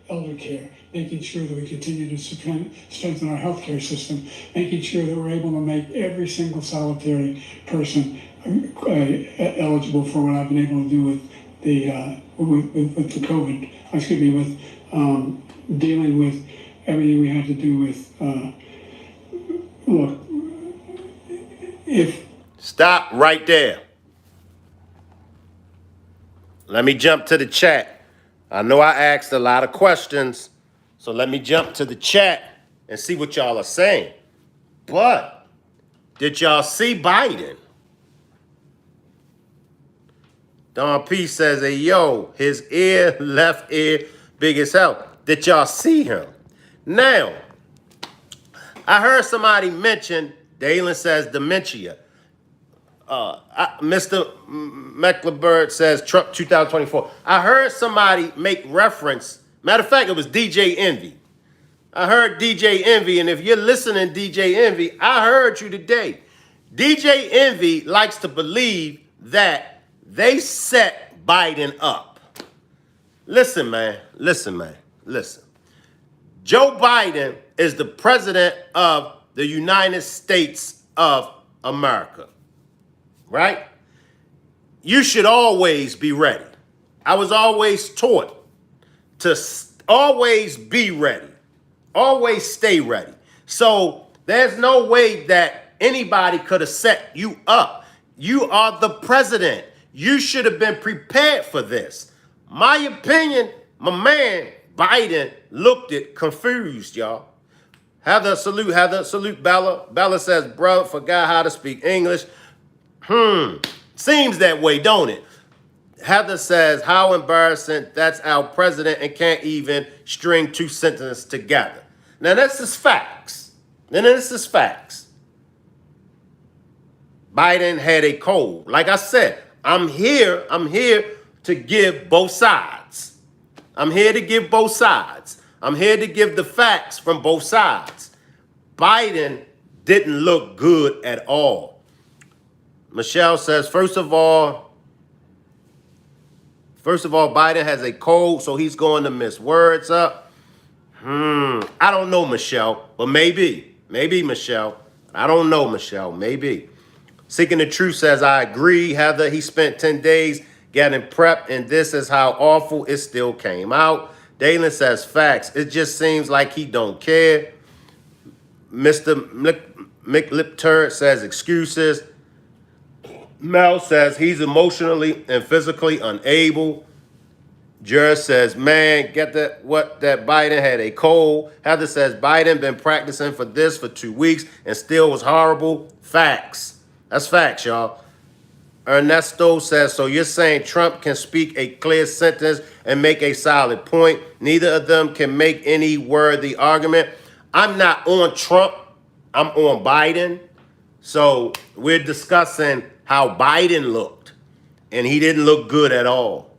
Elder care, making sure that we continue to strengthen our healthcare system, making sure that we're able to make every single solitary person eligible for what I've been able to do with the COVID. With dealing with everything we have to do with. Look, if stop right there. Let me jump to the chat. I know I asked a lot of questions, so let me jump to the chat and see what y'all are saying. But did y'all see Biden? Don P says, hey, yo, his left ear, big as hell. Did y'all see him? Now, I heard somebody mention, Dalen says dementia. Mr. Mecklenburg says Trump 2024. I heard somebody make reference. Matter of fact, it was DJ Envy. I heard DJ Envy, and if you're listening, DJ Envy, I heard you today. DJ Envy likes to believe that they set Biden up. Listen, man. Joe Biden is the president of the United States of America. Right? You should always be ready. I was always taught to always be ready. Always stay ready. So there's no way that anybody could have set you up. You are the president. You should have been prepared for this. My opinion, my man Biden looked it confused, y'all. Heather, salute Bella. Bella says, bro, forgot how to speak English. Seems that way, don't it? Heather says, how embarrassing, that's our president and can't even string two sentences together. Now, this is facts. Biden had a cold. Like I said, I'm here to give both sides. I'm here to give the facts from both sides. Biden didn't look good at all. Michelle says, first of all, Biden has a cold, so he's going to miss words up. I don't know, Michelle, but maybe, Michelle. I don't know, Michelle, maybe. Seeking the Truth says, I agree, Heather. He spent 10 days getting prepped, and this is how awful it still came out. Dalen says, facts. It just seems like he don't care. Mr. Mick Lip Turd says excuses. Mel says he's emotionally and physically unable. Jer says, man, get that Biden had a cold. Heather says Biden been practicing for this for 2 weeks and still was horrible. Facts. That's facts, y'all. Ernesto says, so you're saying Trump can speak a clear sentence and make a solid point. Neither of them can make any worthy argument. I'm not on Trump. I'm on Biden. So we're discussing how Biden looked, and he didn't look good at all.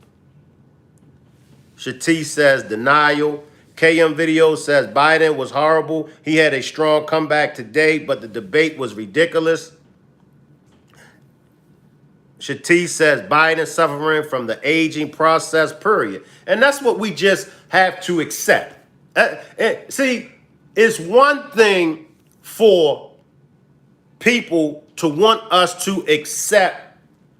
Shati says denial. KM Video says Biden was horrible. He had a strong comeback today, but the debate was ridiculous. Shati says Biden suffering from the aging process, period. And that's what we just have to accept. See, it's one thing for people to want us to accept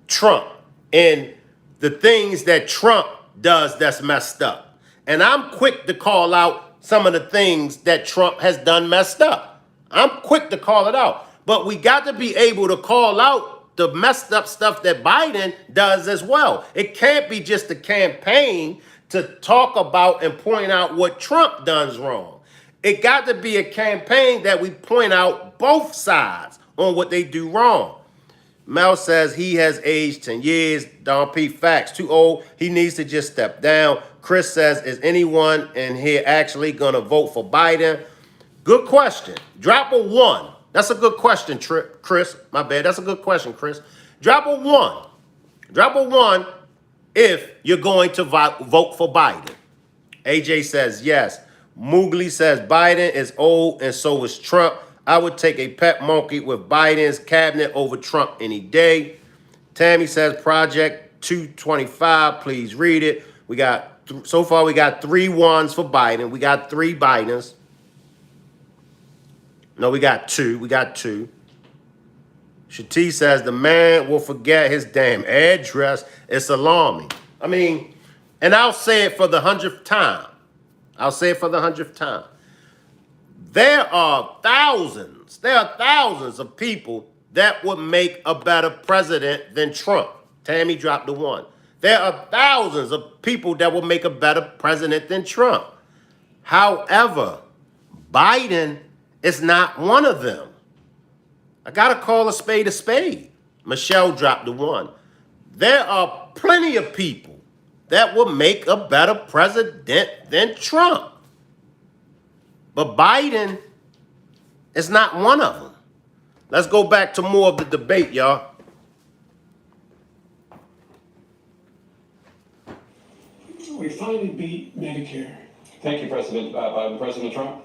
Trump and the things that Trump does that's messed up. And I'm quick to call out some of the things that Trump has done messed up. I'm quick to call it out. But we got to be able to call out the messed up stuff that Biden does as well. It can't be just a campaign to talk about and point out what Trump does wrong. It got to be a campaign that we point out both sides on what they do wrong. Mel says he has aged 10 years. Don P. Facts. Too old. He needs to just step down. Chris says, is anyone in here actually going to vote for Biden? Good question. Drop a 1. That's a good question, Chris. My bad. That's a good question, Chris. Drop a 1. Drop a 1 if you're going to vote for Biden. AJ says yes. Moogly says Biden is old and so is Trump. I would take a pet monkey with Biden's cabinet over Trump any day. Tammy says Project 225. Please read it. We got so far we got 3 1s for Biden. We got 3 Bidens. No, we got 2. We got 2. Shati says the man will forget his damn address. It's alarming. I mean, and I'll say it for the 100th time. I'll say it for the 100th time. There are thousands of people that would make a better president than Trump. Tammy dropped the 1. There are thousands of people that will make a better president than Trump. However, Biden is not one of them. I got to call a spade a spade. Michelle dropped the 1. There are plenty of people that will make a better president than Trump. But Biden is not one of them. Let's go back to more of the debate, y'all. We finally beat Medicare. Thank you, President Trump.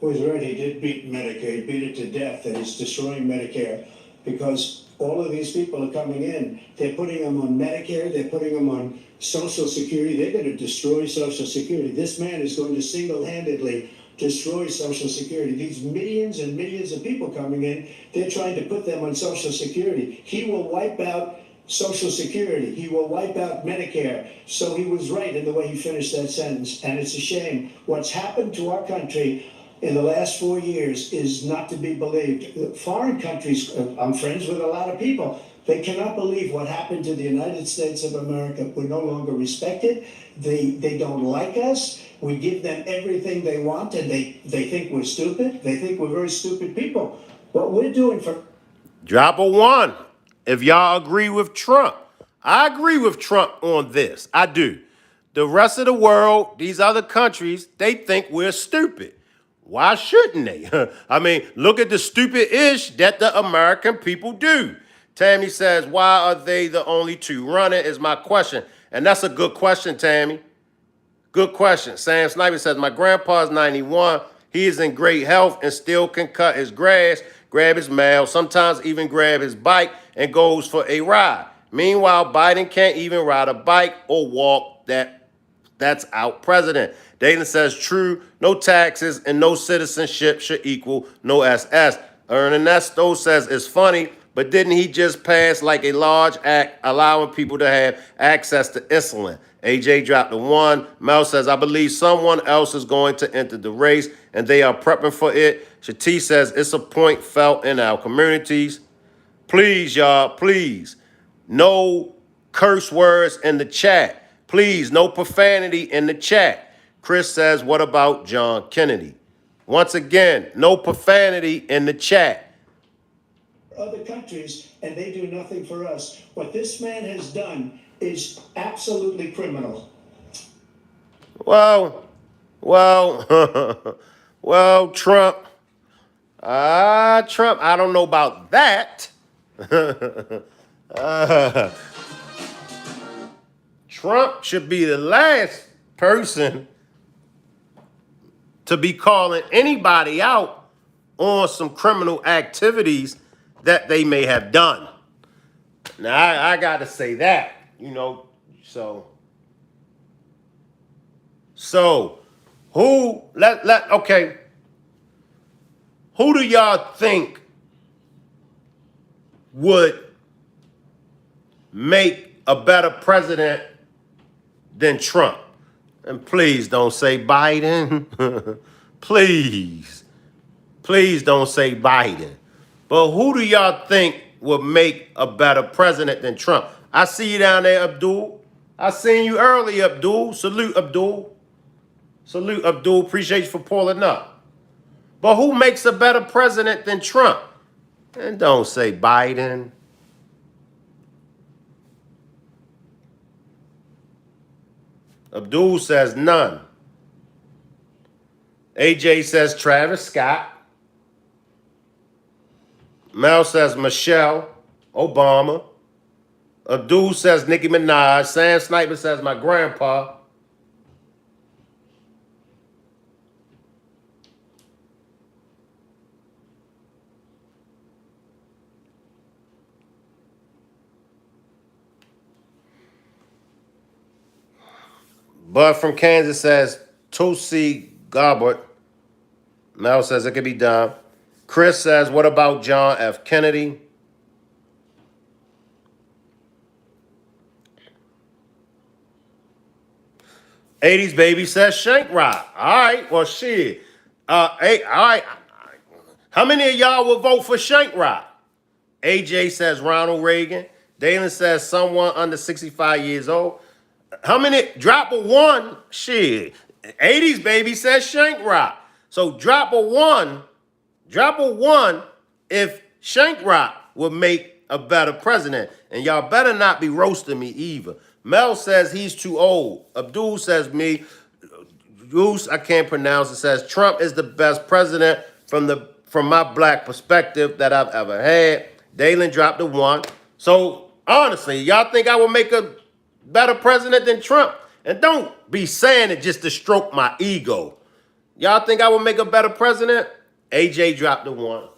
Well, he's right. He did beat Medicare. He beat it to death, and he's destroying Medicare because all of these people are coming in. They're putting them on Medicare. They're putting them on Social Security. They're going to destroy Social Security. This man is going to single-handedly destroy Social Security. These millions and millions of people coming in, they're trying to put them on Social Security. He will wipe out Social Security. He will wipe out Medicare. So he was right in the way he finished that sentence. And it's a shame. What's happened to our country in the last 4 years is not to be believed. Foreign countries, I'm friends with a lot of people, they cannot believe what happened to the United States of America. We're no longer respected. They don't like us. We give them everything they want, and they think we're stupid. They think we're very stupid people. What we're doing for... Drop a 1 if y'all agree with Trump. I agree with Trump on this. I do. The rest of the world, these other countries, they think we're stupid. Why shouldn't they? I mean, look at the stupid-ish that the American people do. Tammy says, why are they the only 2 running is my question. And that's a good question, Tammy. Good question. Sam Sniper says, my grandpa's 91. He is in great health and still can cut his grass, grab his mail, sometimes even grab his bike and goes for a ride. Meanwhile, Biden can't even ride a bike or walk. That's out president. Dayton says, true, no taxes and no citizenship should equal no SS. Ernesto says, it's funny. But didn't he just pass like a large act allowing people to have access to insulin? AJ dropped the 1. Mel says, I believe someone else is going to enter the race and they are prepping for it. Shati says, it's a point felt in our communities. Please, y'all, please. No curse words in the chat. Please, no profanity in the chat. Chris says, what about John Kennedy? Once again, no profanity in the chat. Other countries, and they do nothing for us. What this man has done is absolutely criminal. Well, well, Trump. Trump, I don't know about that. Trump should be the last person to be calling anybody out on some criminal activities that they may have done. Now, I got to say that, so okay. Who do y'all think would make a better president than Trump? And please don't say Biden. Please don't say Biden. But who do y'all think would make a better president than Trump? I see you down there, Abdul. I seen you early, Abdul. Salute, Abdul. Salute, Abdul. Appreciate you for pulling up. But who makes a better president than Trump? And don't say Biden. Abdul says none. AJ says Travis Scott. Mel says Michelle Obama. Abdul says Nicki Minaj. Sam Sniper says my grandpa. Bud from Kansas says Tulsi Gabbard. Mel says it could be done. Chris says, what about John F. Kennedy? '80s baby says Shank Rock. All right, well, shit. Hey, all right. How many of y'all will vote for Shank Rock? AJ says Ronald Reagan. Dalen says someone under 65 years old. How many? Drop a 1. Shit. '80s baby says Shank Rock. So drop a 1. Drop a 1 if Shank Rock would make a better president. And y'all better not be roasting me either. Mel says he's too old. Abdul says me. Goose, I can't pronounce it, says Trump is the best president from my black perspective that I've ever had. Dalen dropped a 1. So honestly, y'all think I will make a better president than Trump? And don't be saying it just to stroke my ego. Y'all think I will make a better president? AJ dropped the 1.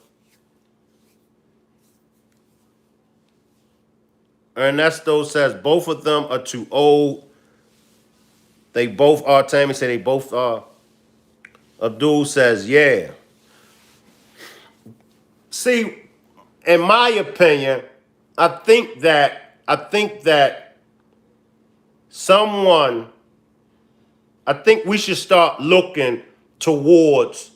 Ernesto says both of them are too old. They both are. Tammy said they both are. Abdul says, yeah. See, in my opinion, I think that we should start looking towards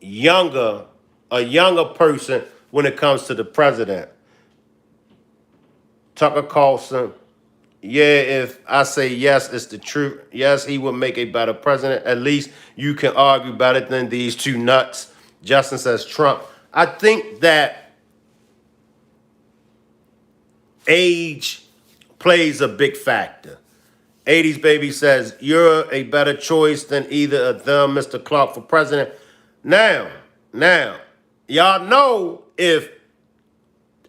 a younger person when it comes to the president. Tucker Carlson, yeah, if I say yes, it's the truth. Yes, he will make a better president. At least you can argue better than these two nuts. Justin says Trump. I think that age plays a big factor. '80s baby says, you're a better choice than either of them, Mr. Clark, for president. Now, y'all know if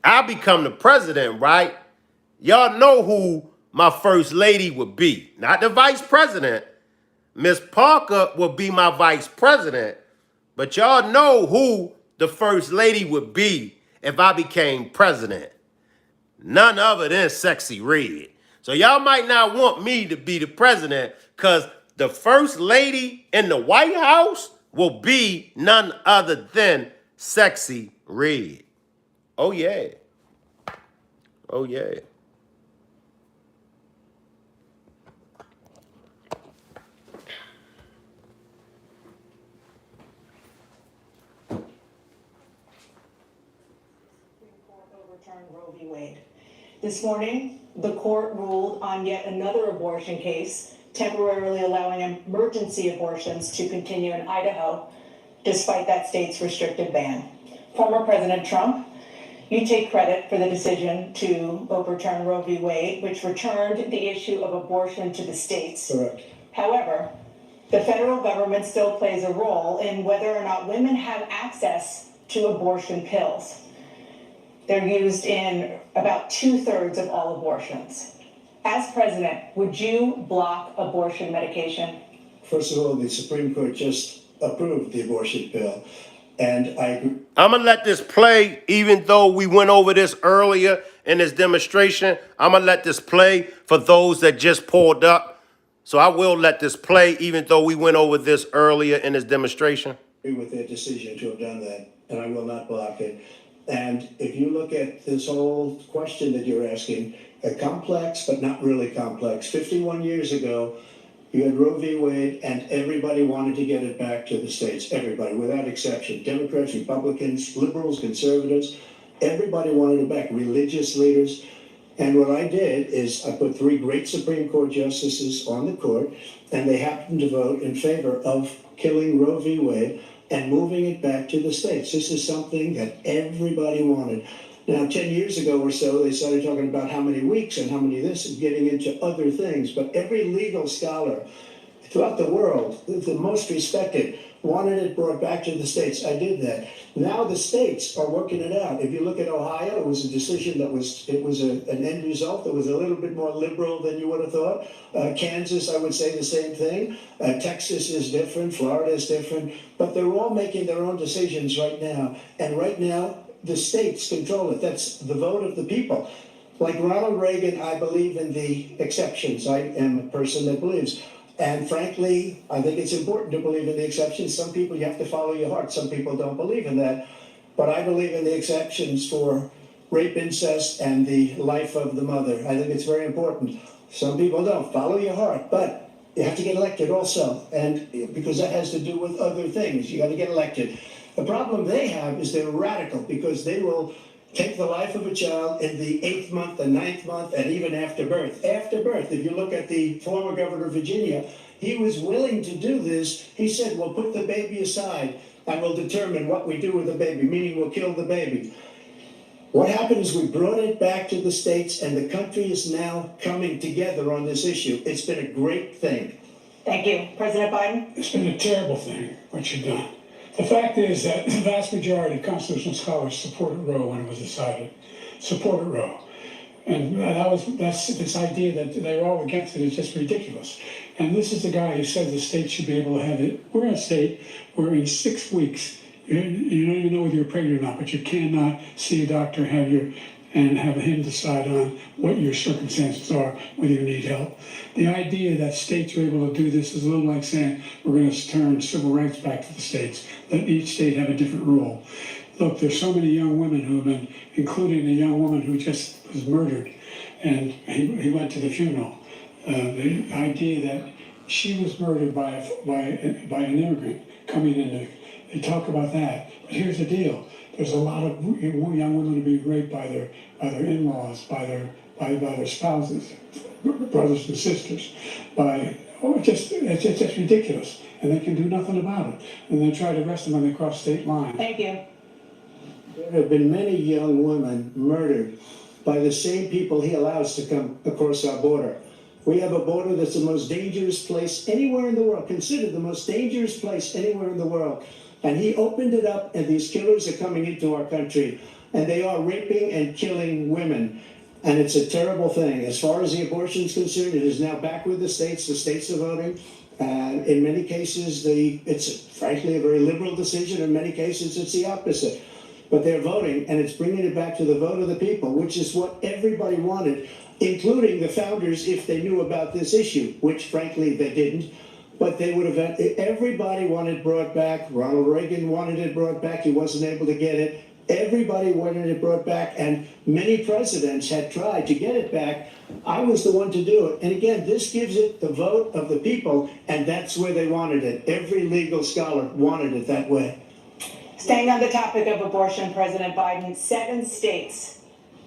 I become the president, right? Y'all know who my first lady would be. Not the vice president. Miss Parker would be my vice president. But y'all know who the first lady would be if I became president. None other than Sexy Red. So y'all might not want me to be the president because the first lady in the White House will be none other than Sexy Red. Oh, yeah. Oh, yeah. Supreme Court overturned Roe v. Wade. This morning, the court ruled on yet another abortion case, temporarily allowing emergency abortions to continue in Idaho, despite that state's restrictive ban. Former President Trump, you take credit for the decision to overturn Roe v. Wade, which returned the issue of abortion to the states. Correct. However, the federal government still plays a role in whether or not women have access to abortion pills. They're used in about 2/3 of all abortions. As president, would you block abortion medication? First of all, the Supreme Court just approved the abortion bill, and I agree. I'm going to let this play, even though we went over this earlier in this demonstration. I'm going to let this play for those that just pulled up. So I will let this play, even though we went over this earlier in this demonstration. With their decision to have done that, and I will not block it. And if you look at this whole question that you're asking, complex but not really complex. 51 years ago, you had Roe v. Wade, and everybody wanted to get it back to the states. Everybody, without exception. Democrats, Republicans, liberals, conservatives, everybody wanted it back. Religious leaders. And what I did is I put 3 great Supreme Court justices on the court, and they happened to vote in favor of killing Roe v. Wade and moving it back to the states. This is something that everybody wanted. Now, 10 years ago or so, they started talking about how many weeks and how many this, and getting into other things. But every legal scholar throughout the world, the most respected, wanted it brought back to the states. I did that. Now the states are working it out. If you look at Ohio, it was a decision that was an end result that was a little bit more liberal than you would have thought. Kansas, I would say the same thing. Texas is different. Florida is different. But they're all making their own decisions right now. And right now, the states control it. That's the vote of the people. Like Ronald Reagan, I believe in the exceptions. I am a person that believes. And frankly, I think it's important to believe in the exceptions. Some people, you have to follow your heart. Some people don't believe in that. But I believe in the exceptions for rape, incest, and the life of the mother. I think it's very important. Some people don't. Follow your heart. But you have to get elected also. And because that has to do with other things. You got to get elected. The problem they have is they're radical because they will take the life of a child in the 8th month, the 9th month, and even after birth. After birth, if you look at the former governor of Virginia, he was willing to do this. He said, we'll put the baby aside and we'll determine what we do with the baby, meaning we'll kill the baby. What happened is we brought it back to the states, and the country is now coming together on this issue. It's been a great thing. Thank you. President Biden? It's been a terrible thing, what you've done. The fact is that the vast majority of constitutional scholars supported Roe when it was decided, supported Roe. And that's this idea that they're all against it is just ridiculous. And this is the guy who said the state should be able to have it. We're in a state where in 6 weeks, you don't even know whether you're pregnant or not, but you cannot see a doctor, and have him decide on what your circumstances are, whether you need help. The idea that states are able to do this is a little like saying we're going to turn civil rights back to the states, let each state have a different rule. Look, there's so many young women who have been, including a young woman who just was murdered, and he went to the funeral. The idea that she was murdered by an immigrant coming in, they talk about that. But here's the deal. There's a lot of young women who are being raped by their in-laws, by their spouses, brothers and sisters, it's just ridiculous, and they can do nothing about it. And they try to arrest them when they cross state lines. Thank you. There have been many young women murdered by the same people he allows to come across our border. We have a border that's the most dangerous place anywhere in the world, considered the most dangerous place anywhere in the world. And he opened it up, and these killers are coming into our country, and they are raping and killing women. And it's a terrible thing. As far as the abortion is concerned, it is now back with the states. The states are voting. And in many cases, it's frankly a very liberal decision. In many cases, it's the opposite. But they're voting, and it's bringing it back to the vote of the people, which is what everybody wanted, including the founders, if they knew about this issue, which frankly they didn't. But they would have, everybody wanted it brought back. Ronald Reagan wanted it brought back. He wasn't able to get it. Everybody wanted it brought back, and many presidents had tried to get it back. I was the one to do it. And again, this gives it the vote of the people, and that's where they wanted it. Every legal scholar wanted it that way. Staying on the topic of abortion, President Biden, 7 states,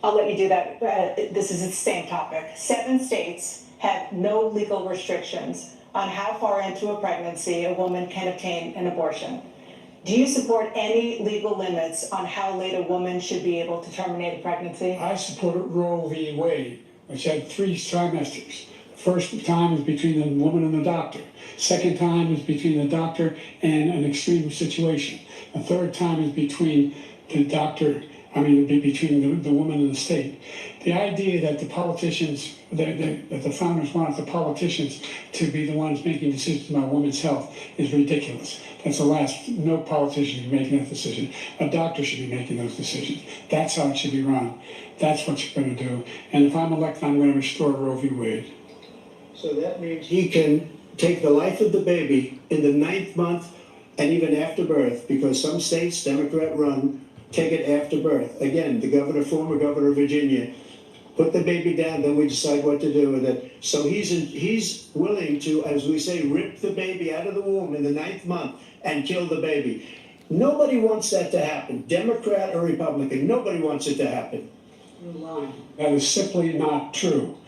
I'll let you do that, this is the same topic. 7 states have no legal restrictions on how far into a pregnancy a woman can obtain an abortion. Do you support any legal limits on how late a woman should be able to terminate a pregnancy? I support Roe v. Wade, which had 3 trimesters. First time is between the woman and the doctor. Second time is between the doctor and an extreme situation. The third time is between the doctor, between the woman and the state. The idea that the politicians, that the founders wanted the politicians to be the ones making decisions about women's health is ridiculous. That's the last, no politician should be making that decision. A doctor should be making those decisions. That's how it should be run. That's what you're going to do. And if I'm elected, I'm going to restore Roe v. Wade. So that means he can take the life of the baby in the 9th month and even after birth, because some states, Democrat run, take it after birth. Again, the former governor of Virginia, put the baby down, then we decide what to do with it. So he's willing to, as we say, rip the baby out of the womb in the 9th month and kill the baby. Nobody wants that to happen, Democrat or Republican. Nobody wants it to happen. That is simply not true.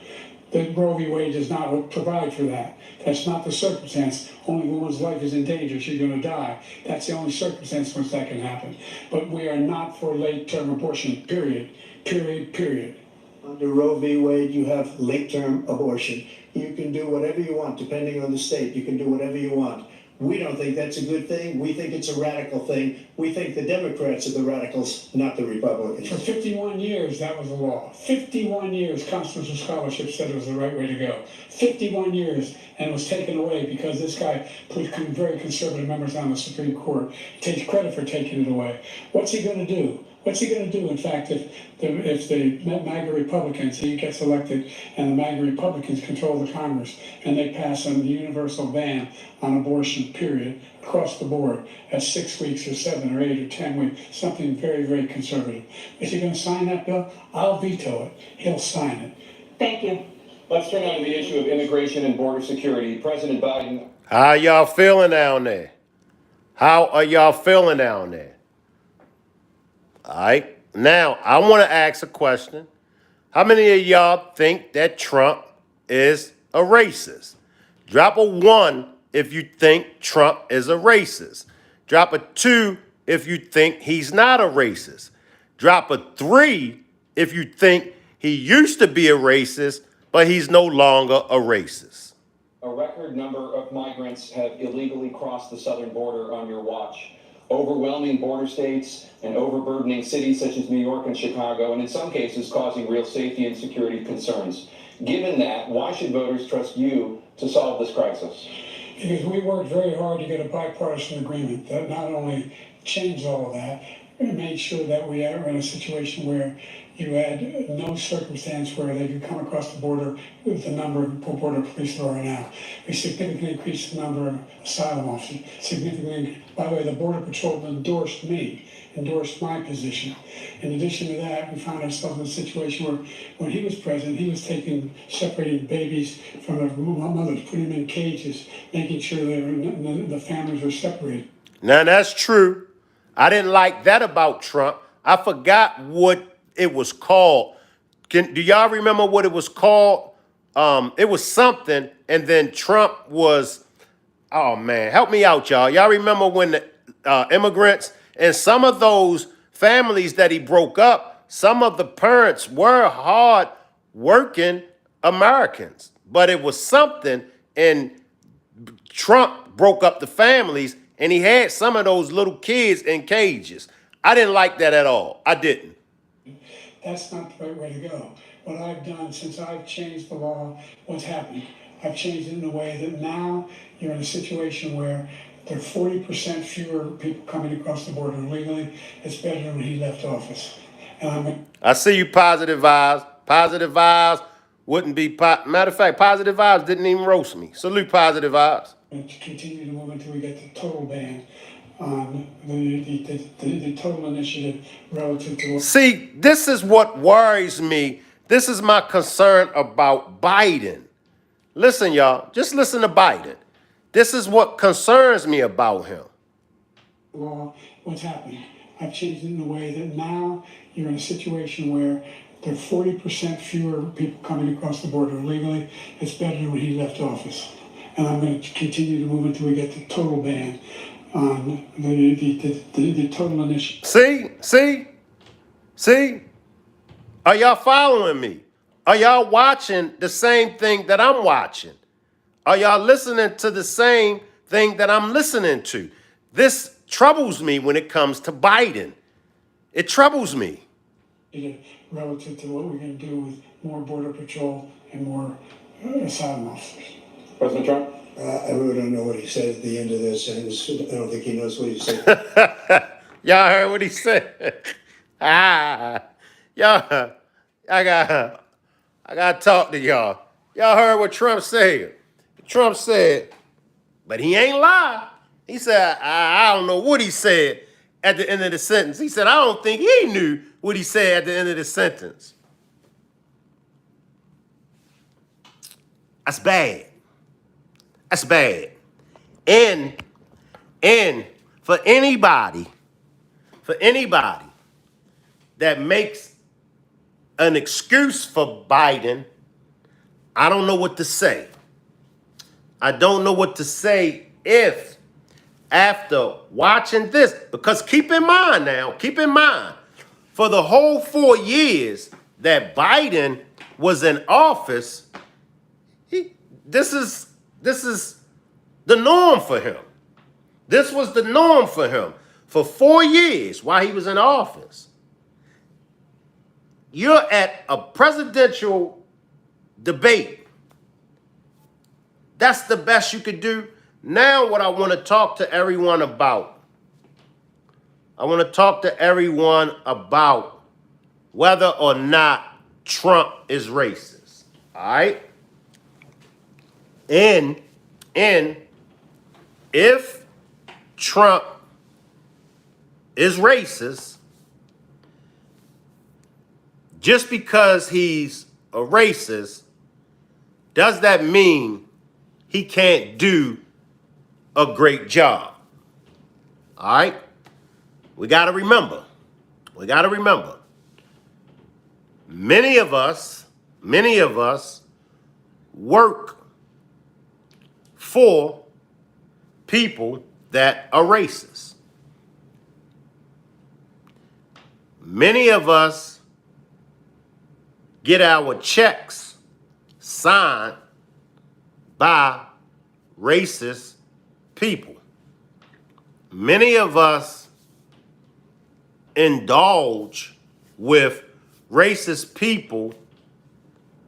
The Roe v. Wade does not provide for that. That's not the circumstance. Only woman's life is in danger. She's going to die. That's the only circumstance in which that can happen. But we are not for late-term abortion, period. Period, period. Under Roe v. Wade, you have late-term abortion. You can do whatever you want, depending on the state. You can do whatever you want. We don't think that's a good thing. We think it's a radical thing. We think the Democrats are the radicals, not the Republicans. For 51 years, that was the law. 51 years, constitutional scholarship said it was the right way to go. 51 years, and it was taken away because this guy put very conservative members on the Supreme Court. He takes credit for taking it away. What's he going to do? What's he going to do, in fact, if the MAGA Republicans, he gets elected, and the MAGA Republicans control the Congress, and they pass a universal ban on abortion, period, across the board, at 6 weeks or 7 or 8 or 10 weeks, something very, very conservative. Is he going to sign that bill? I'll veto it. He'll sign it. Thank you. Let's turn on to the issue of immigration and border security. President Biden. How y'all feeling down there? How are y'all feeling down there? All right. Now, I want to ask a question. How many of y'all think that Trump is a racist? Drop a 1 if you think Trump is a racist. Drop a 2 if you think he's not a racist. Drop a 3 if you think he used to be a racist, but he's no longer a racist. A record number of migrants have illegally crossed the southern border on your watch. Overwhelming border states and overburdening cities such as New York and Chicago, and in some cases causing real safety and security concerns. Given that, why should voters trust you to solve this crisis? Because we worked very hard to get a bipartisan agreement that not only changed all of that, it made sure that we are in a situation where you had no circumstance where they could come across the border with the number of border police there are now. We significantly increased the number of asylum officers. Significantly, by the way, the Border Patrol endorsed my position. In addition to that, we found ourselves in a situation where when he was president, he was separating babies from their mothers, putting them in cages, making sure the families were separated. Now, that's true. I didn't like that about Trump. I forgot what it was called. Do y'all remember what it was called? It was something, and then Trump was, oh man, help me out, y'all. Y'all remember when the immigrants and some of those families that he broke up, some of the parents were hard working Americans, but it was something, and Trump broke up the families, and he had some of those little kids in cages. I didn't like that at all. I didn't. That's not the right way to go. What I've done since I've changed the law, what's happening? I've changed it in a way that now you're in a situation where there are 40% fewer people coming across the border illegally. It's better than when he left office. And I see you, Positive Vibes. Positive Vibes wouldn't be, matter of fact, Positive Vibes didn't even roast me. Salute, Positive Vibes. to continue to move until we get the total ban on the total initiative relative to what. See, this is what worries me. This is my concern about Biden. Listen, y'all, just listen to Biden. This is what concerns me about him. Law, what's happening? I've changed it in a way that now you're in a situation where there are 40% fewer people coming across the border illegally. It's better than when he left office. And I'm going to continue to move until we get the total ban on the total initiative. See? Are y'all following me? Are y'all watching the same thing that I'm watching? Are y'all listening to the same thing that I'm listening to? This troubles me when it comes to Biden. It troubles me. Relative to what we're going to do with more border patrol and more asylum officers. President Trump? I really don't know what he said at the end of this, and I don't think he knows what he said. Y'all heard what he said? Y'all, I got to talk to y'all. Y'all heard what Trump said. Trump said, but he ain't lie. He said, I don't know what he said at the end of the sentence. He said, I don't think he knew what he said at the end of the sentence. That's bad. That's bad. And for anybody that makes an excuse for Biden, I don't know what to say. I don't know what to say if after watching this, because keep in mind, for the whole 4 years that Biden was in office, this is the norm for him. This was the norm for him for 4 years while he was in office. You're at a presidential debate. That's the best you could do. Now what I want to talk to everyone about, whether or not Trump is racist. All right? And if Trump is racist, just because he's a racist, does that mean he can't do a great job? All right? We got to remember. Many of us work for people that are racist. Many of us get our checks signed by racist people. Many of us indulge with racist people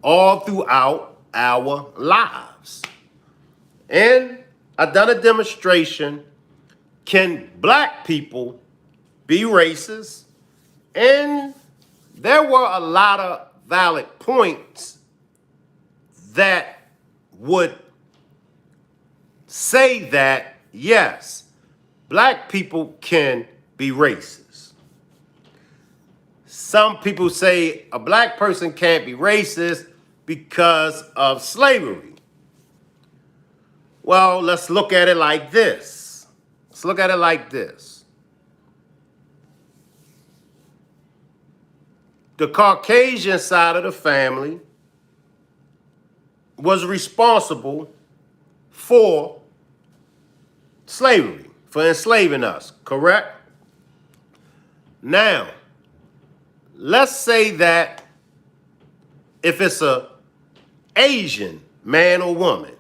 all throughout our lives. And I've done a demonstration. Can black people be racist? And there were a lot of valid points that would say that, yes, black people can be racist. Some people say a black person can't be racist because of slavery. Well, let's look at it like this. The Caucasian side of the family was responsible for slavery, for enslaving us, correct? Now, let's say that if it's a Asian man or woman,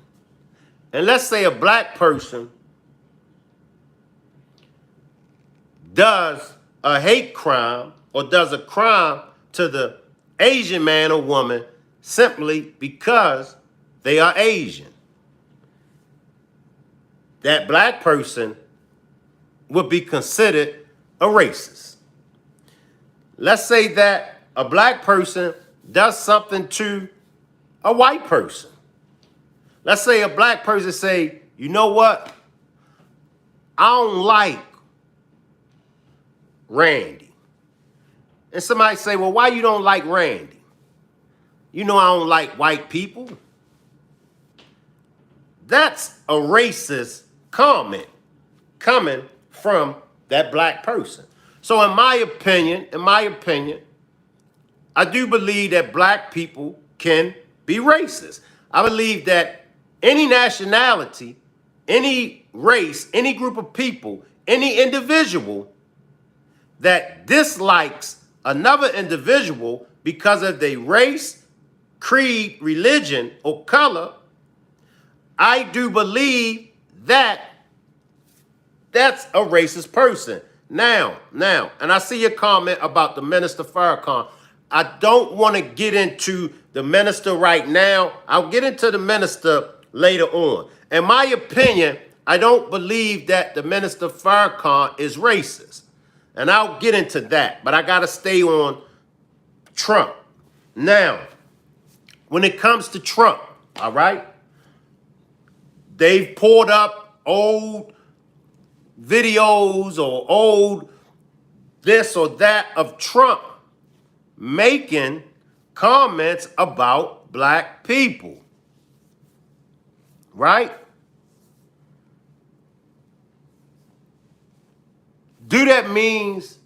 and let's say a black person does a hate crime or does a crime to the Asian man or woman simply because they are Asian. That black person would be considered a racist. Let's say that a black person does something to a white person. Let's say a black person say, you know what? I don't like Randy. And somebody say, well, why you don't like Randy? You know I don't like white people. That's a racist comment coming from that black person. So in my opinion, I do believe that black people can be racist. I believe that any nationality, any race, any group of people, any individual that dislikes another individual because of their race, creed, religion, or color, I do believe that that's a racist person. Now, and I see your comment about the Minister Farrakhan. I don't want to get into the minister right now. I'll get into the minister later on. In my opinion, I don't believe that the Minister Farrakhan is racist. And I'll get into that, but I got to stay on Trump. Now, when it comes to Trump, all right, they've pulled up old videos or old this or that of Trump making comments about black people, right? Do that means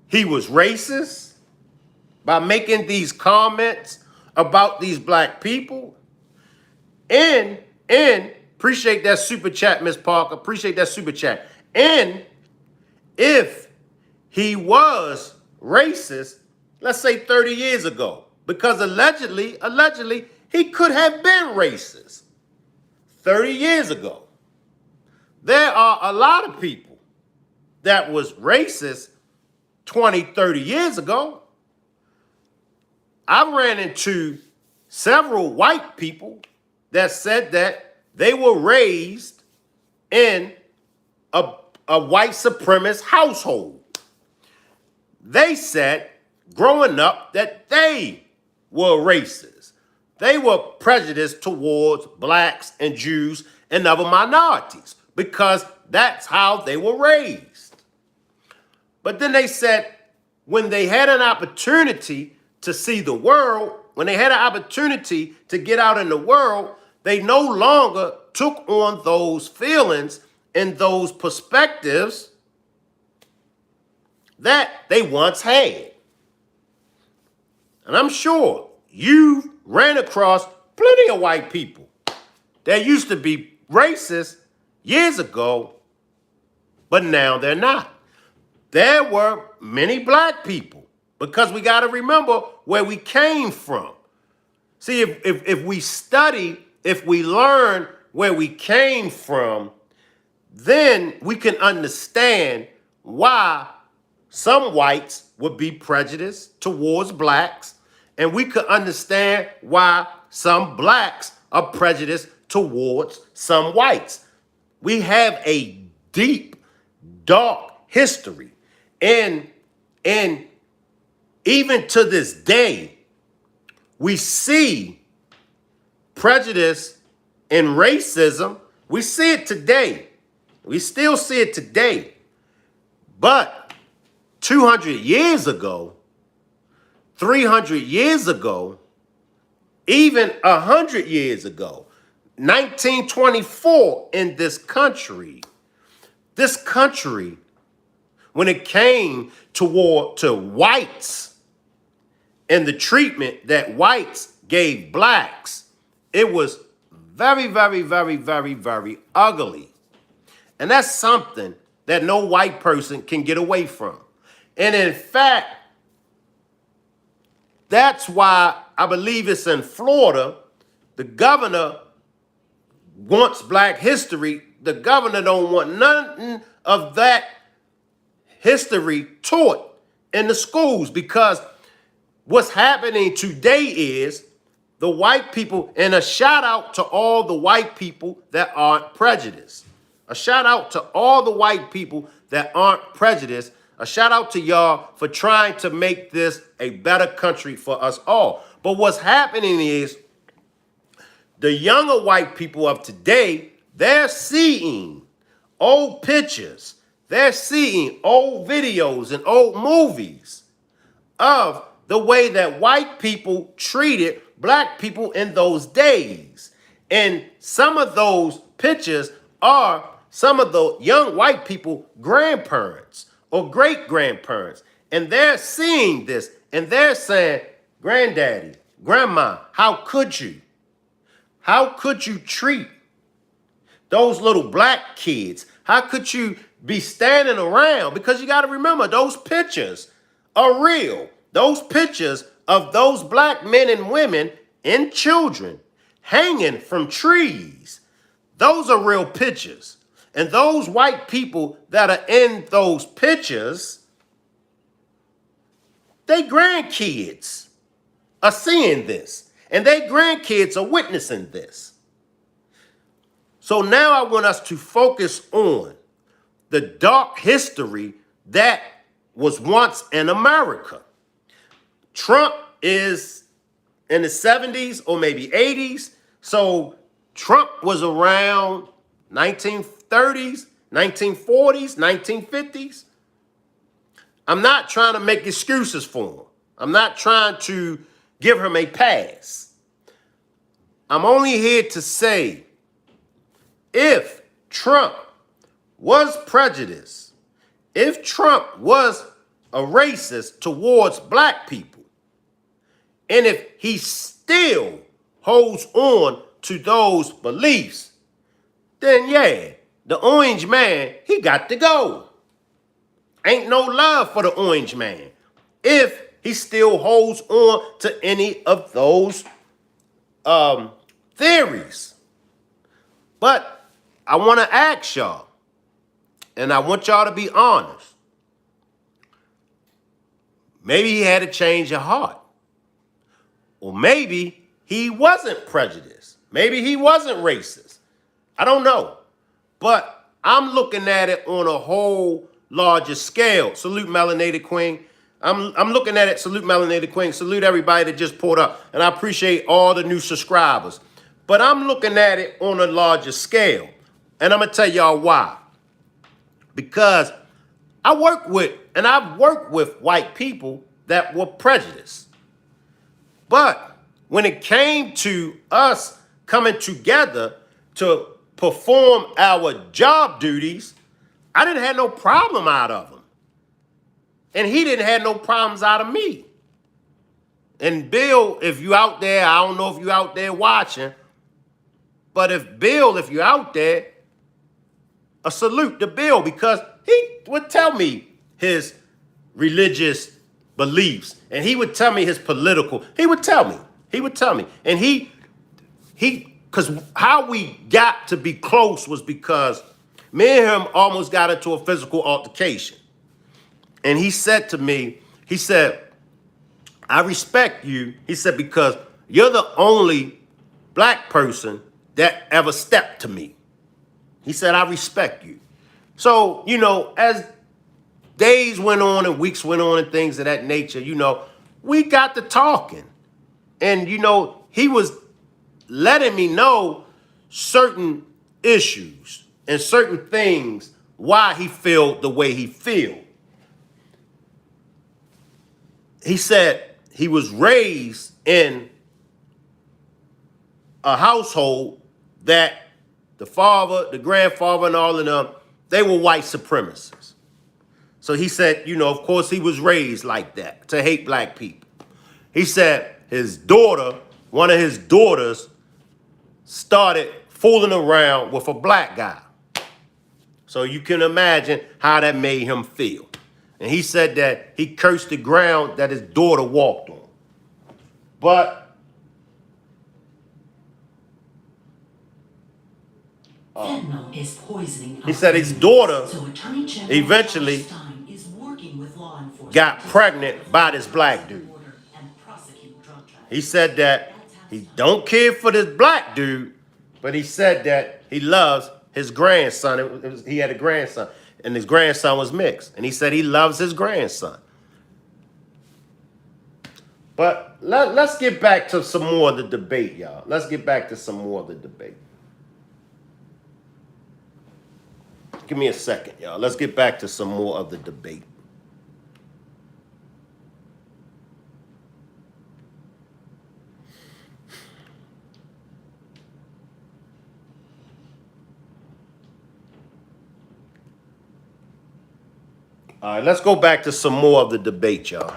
he was racist by making these comments about these black people? And appreciate that super chat, Miss Parker. Appreciate that super chat. And if he was racist, let's say 30 years ago, because allegedly, he could have been racist 30 years ago. There are a lot of people that was racist 20, 30 years ago. I ran into several white people that said that they were raised in a white supremacist household. They said growing up that they were racist. They were prejudiced towards blacks and Jews and other minorities because that's how they were raised. But then they said when they had an opportunity to see the world, when they had an opportunity to get out in the world, they no longer took on those feelings and those perspectives that they once had. And I'm sure you ran across plenty of white people that used to be racist years ago, but now they're not. There were many black people, because we got to remember where we came from. See, if we study, if we learn where we came from, then we can understand why some whites would be prejudiced towards blacks, and we could understand why some blacks are prejudiced towards some whites. We have a deep, dark history. And even to this day, we see prejudice and racism. We see it today. We still see it today. But 200 years ago, 300 years ago, even 100 years ago, 1924 in this country, when it came to whites and the treatment that whites gave blacks, it was very, very, very, very, very ugly. And that's something that no white person can get away from. And in fact, that's why I believe it's in Florida, the governor wants black history. The governor don't want none of that history taught in the schools, because what's happening today is the white people, and a shout out to all the white people that aren't prejudiced. A shout out to all the white people that aren't prejudiced. A shout out to y'all for trying to make this a better country for us all. But what's happening is the younger white people of today, they're seeing old pictures, they're seeing old videos and old movies of the way that white people treated black people in those days. And some of those pictures are some of the young white people grandparents or great grandparents. And they're seeing this and they're saying, granddaddy, grandma, how could you? How could you treat those little black kids? How could you be standing around? Because you got to remember, those pictures are real. Those pictures of those black men and women and children hanging from trees, those are real pictures. And those white people that are in those pictures, they grandkids are seeing this. And they grandkids are witnessing this. So now I want us to focus on the dark history that was once in America. Trump is in the 70s or maybe 80s. So Trump was around 1930s, 1940s, 1950s. I'm not trying to make excuses for him. I'm not trying to give him a pass. I'm only here to say, if Trump was prejudiced, if Trump was a racist towards black people, and if he still holds on to those beliefs, then yeah, the orange man, he got to go. Ain't no love for the orange man if he still holds on to any of those theories. But I want to ask y'all, and I want y'all to be honest. Maybe he had a change of heart. Or maybe he wasn't prejudiced. Maybe he wasn't racist. I don't know. But I'm looking at it on a whole larger scale. Salute Melanated Queen. I'm looking at it. Salute Melanated Queen. Salute everybody that just pulled up. And I appreciate all the new subscribers. But I'm looking at it on a larger scale. And I'm going to tell y'all why. Because I've worked with white people that were prejudiced. But when it came to us coming together to perform our job duties, I didn't have no problem out of him. And he didn't have no problems out of me. And Bill, if you out there, I don't know if you out there watching, but if you're out there, a salute to Bill, because he would tell me his religious beliefs and he would tell me his political. He would tell me. And he because how we got to be close was because me and him almost got into a physical altercation. And he said to me, he said, I respect you. He said, because you're the only black person that ever stepped to me. He said, I respect you. So, as days went on and weeks went on and things of that nature, we got to talking. And, he was letting me know certain issues and certain things, why he felt the way he feel. He said he was raised in a household that the father, the grandfather, and all of them, they were white supremacists. So he said, of course he was raised like that, to hate black people. He said his daughter, one of his daughters, started fooling around with a black guy. So you can imagine how that made him feel. And he said that he cursed the ground that his daughter walked on. But fentanyl is poisoning. He said his daughter eventually got pregnant by this black dude. He said that he don't care for this black dude, but he said that he loves his grandson. He had a grandson, and his grandson was mixed. And he said he loves his grandson. But let's get back to some more of the debate, y'all. Let's get back to some more of the debate. Give me a second, y'all. Let's get back to some more of the debate. All right, let's go back to some more of the debate, y'all.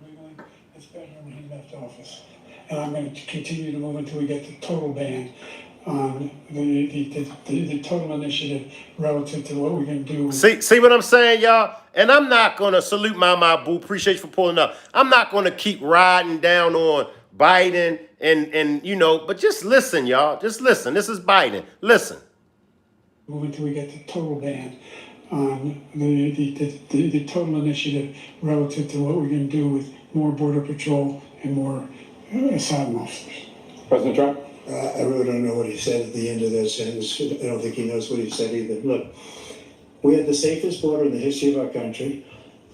Legally, it's better when he left office. And I'm going to continue to move until we get the total ban on the total initiative relative to what we're going to do. See what I'm saying, y'all? And I'm not going to salute my boo. Appreciate you for pulling up. I'm not going to keep riding down on Biden and you know, but just listen, y'all. Just listen. This is Biden. Listen. Move until we get the total ban on the total initiative relative to what we're going to do with more border patrol and more asylum officers. President Trump? I really don't know what he said at the end of that sentence. I don't think he knows what he said either. Look, we had the safest border in the history of our country.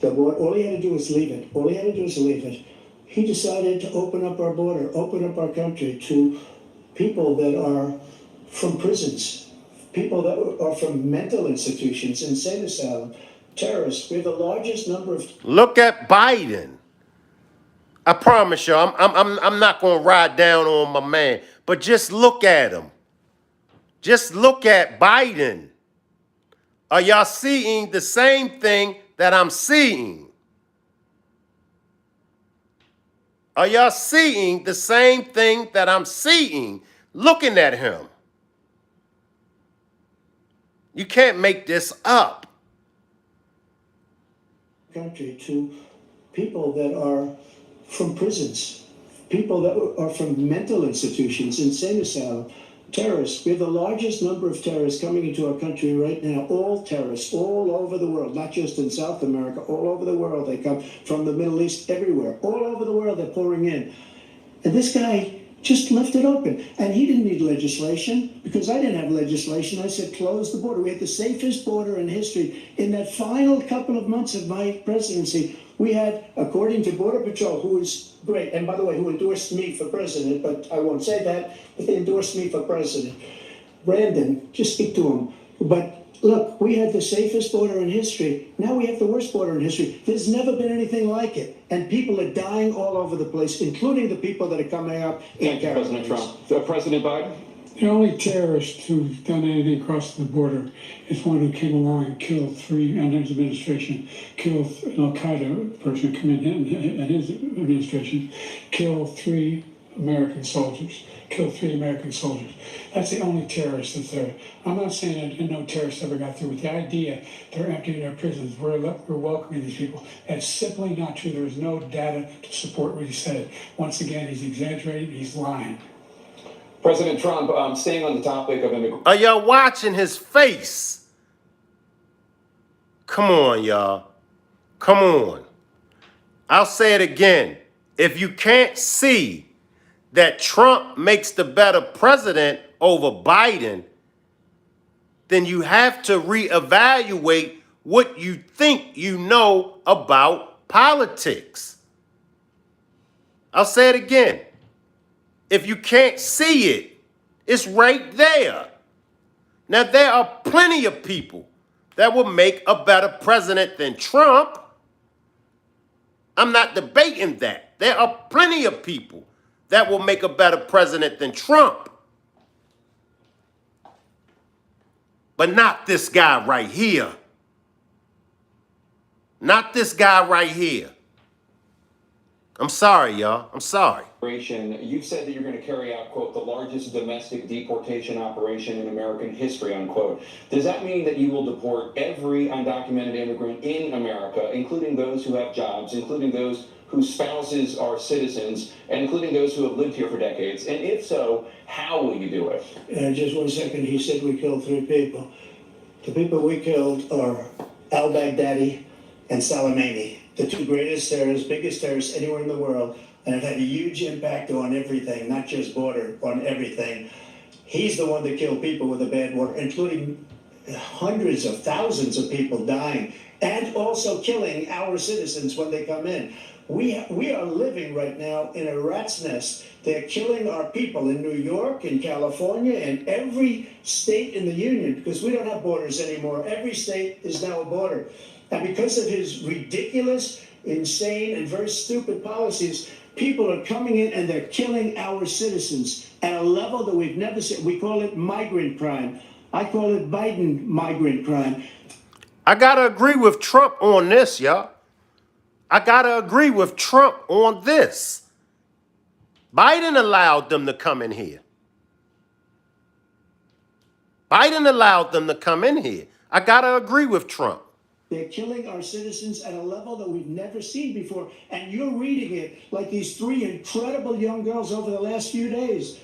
All he had to do was leave it. All he had to do was leave it. He decided to open up our border, open up our country to people that are from prisons, people that are from mental institutions, insane asylum, terrorists. We have the largest number of... Look at Biden. I promise you, I'm not going to ride down on my man, but just look at him. Just look at Biden. Are y'all seeing the same thing that I'm seeing? Are y'all seeing the same thing that I'm seeing looking at him? You can't make this up. Country to people that are from prisons, people that are from mental institutions, insane asylum, terrorists. We have the largest number of terrorists coming into our country right now, all terrorists, all over the world, not just in South America, all over the world. They come from the Middle East, everywhere, all over the world, they're pouring in. And this guy just left it open. And he didn't need legislation, because I didn't have legislation. I said, close the border. We had the safest border in history. In that final couple of months of my presidency, we had, according to Border Patrol, who is great, and by the way, who endorsed me for president, but I won't say that, but they endorsed me for president. Brandon, just speak to him. But look, we had the safest border in history. Now we have the worst border in history. There's never been anything like it. And people are dying all over the place, including the people that are coming up in Thank you, President Trump. President Biden? The only terrorist who's done anything across the border is one who came along and killed three, under his administration, killed an Al-Qaeda person come in his administration, killed three American soldiers. That's the only terrorist that's there. I'm not saying that no terrorists ever got through with the idea they're emptying their prisons. We're welcoming these people. That's simply not true. There is no data to support what he said. Once again, he's exaggerating, he's lying. President Trump, staying on the topic of immigration. Are y'all watching his face? Come on, y'all. Come on. I'll say it again. If you can't see that Trump makes the better president over Biden, then you have to reevaluate what you think you know about politics. I'll say it again. If you can't see it, it's right there. Now, there are plenty of people that will make a better president than Trump. I'm not debating that. There are plenty of people that will make a better president than Trump. But not this guy right here. Not this guy right here. I'm sorry, y'all. I'm sorry. You've said that you're going to carry out, quote, the largest domestic deportation operation in American history, unquote. Does that mean that you will deport every undocumented immigrant in America, including those who have jobs, including those whose spouses are citizens, and including those who have lived here for decades? And if so, how will you do it? Just 1 second, he said we killed three people. The people we killed are al-Baghdadi and Soleimani, the two greatest terrorists, biggest terrorists anywhere in the world, and it had a huge impact on everything, not just border, on everything. He's the one that killed people with a bad water, including hundreds of thousands of people dying and also killing our citizens when they come in. We are living right now in a rat's nest. They're killing our people in New York, in California, and every state in the union, because we don't have borders anymore. Every state is now a border. And because of his ridiculous, insane, and very stupid policies, people are coming in and they're killing our citizens at a level that we've never seen. We call it migrant crime. I call it Biden migrant crime. I gotta agree with Trump on this, y'all. I gotta agree with Trump on this. Biden allowed them to come in here. Biden allowed them to come in here. I gotta agree with Trump. They're killing our citizens at a level that we've never seen before. And you're reading it like these three incredible young girls over the last few days.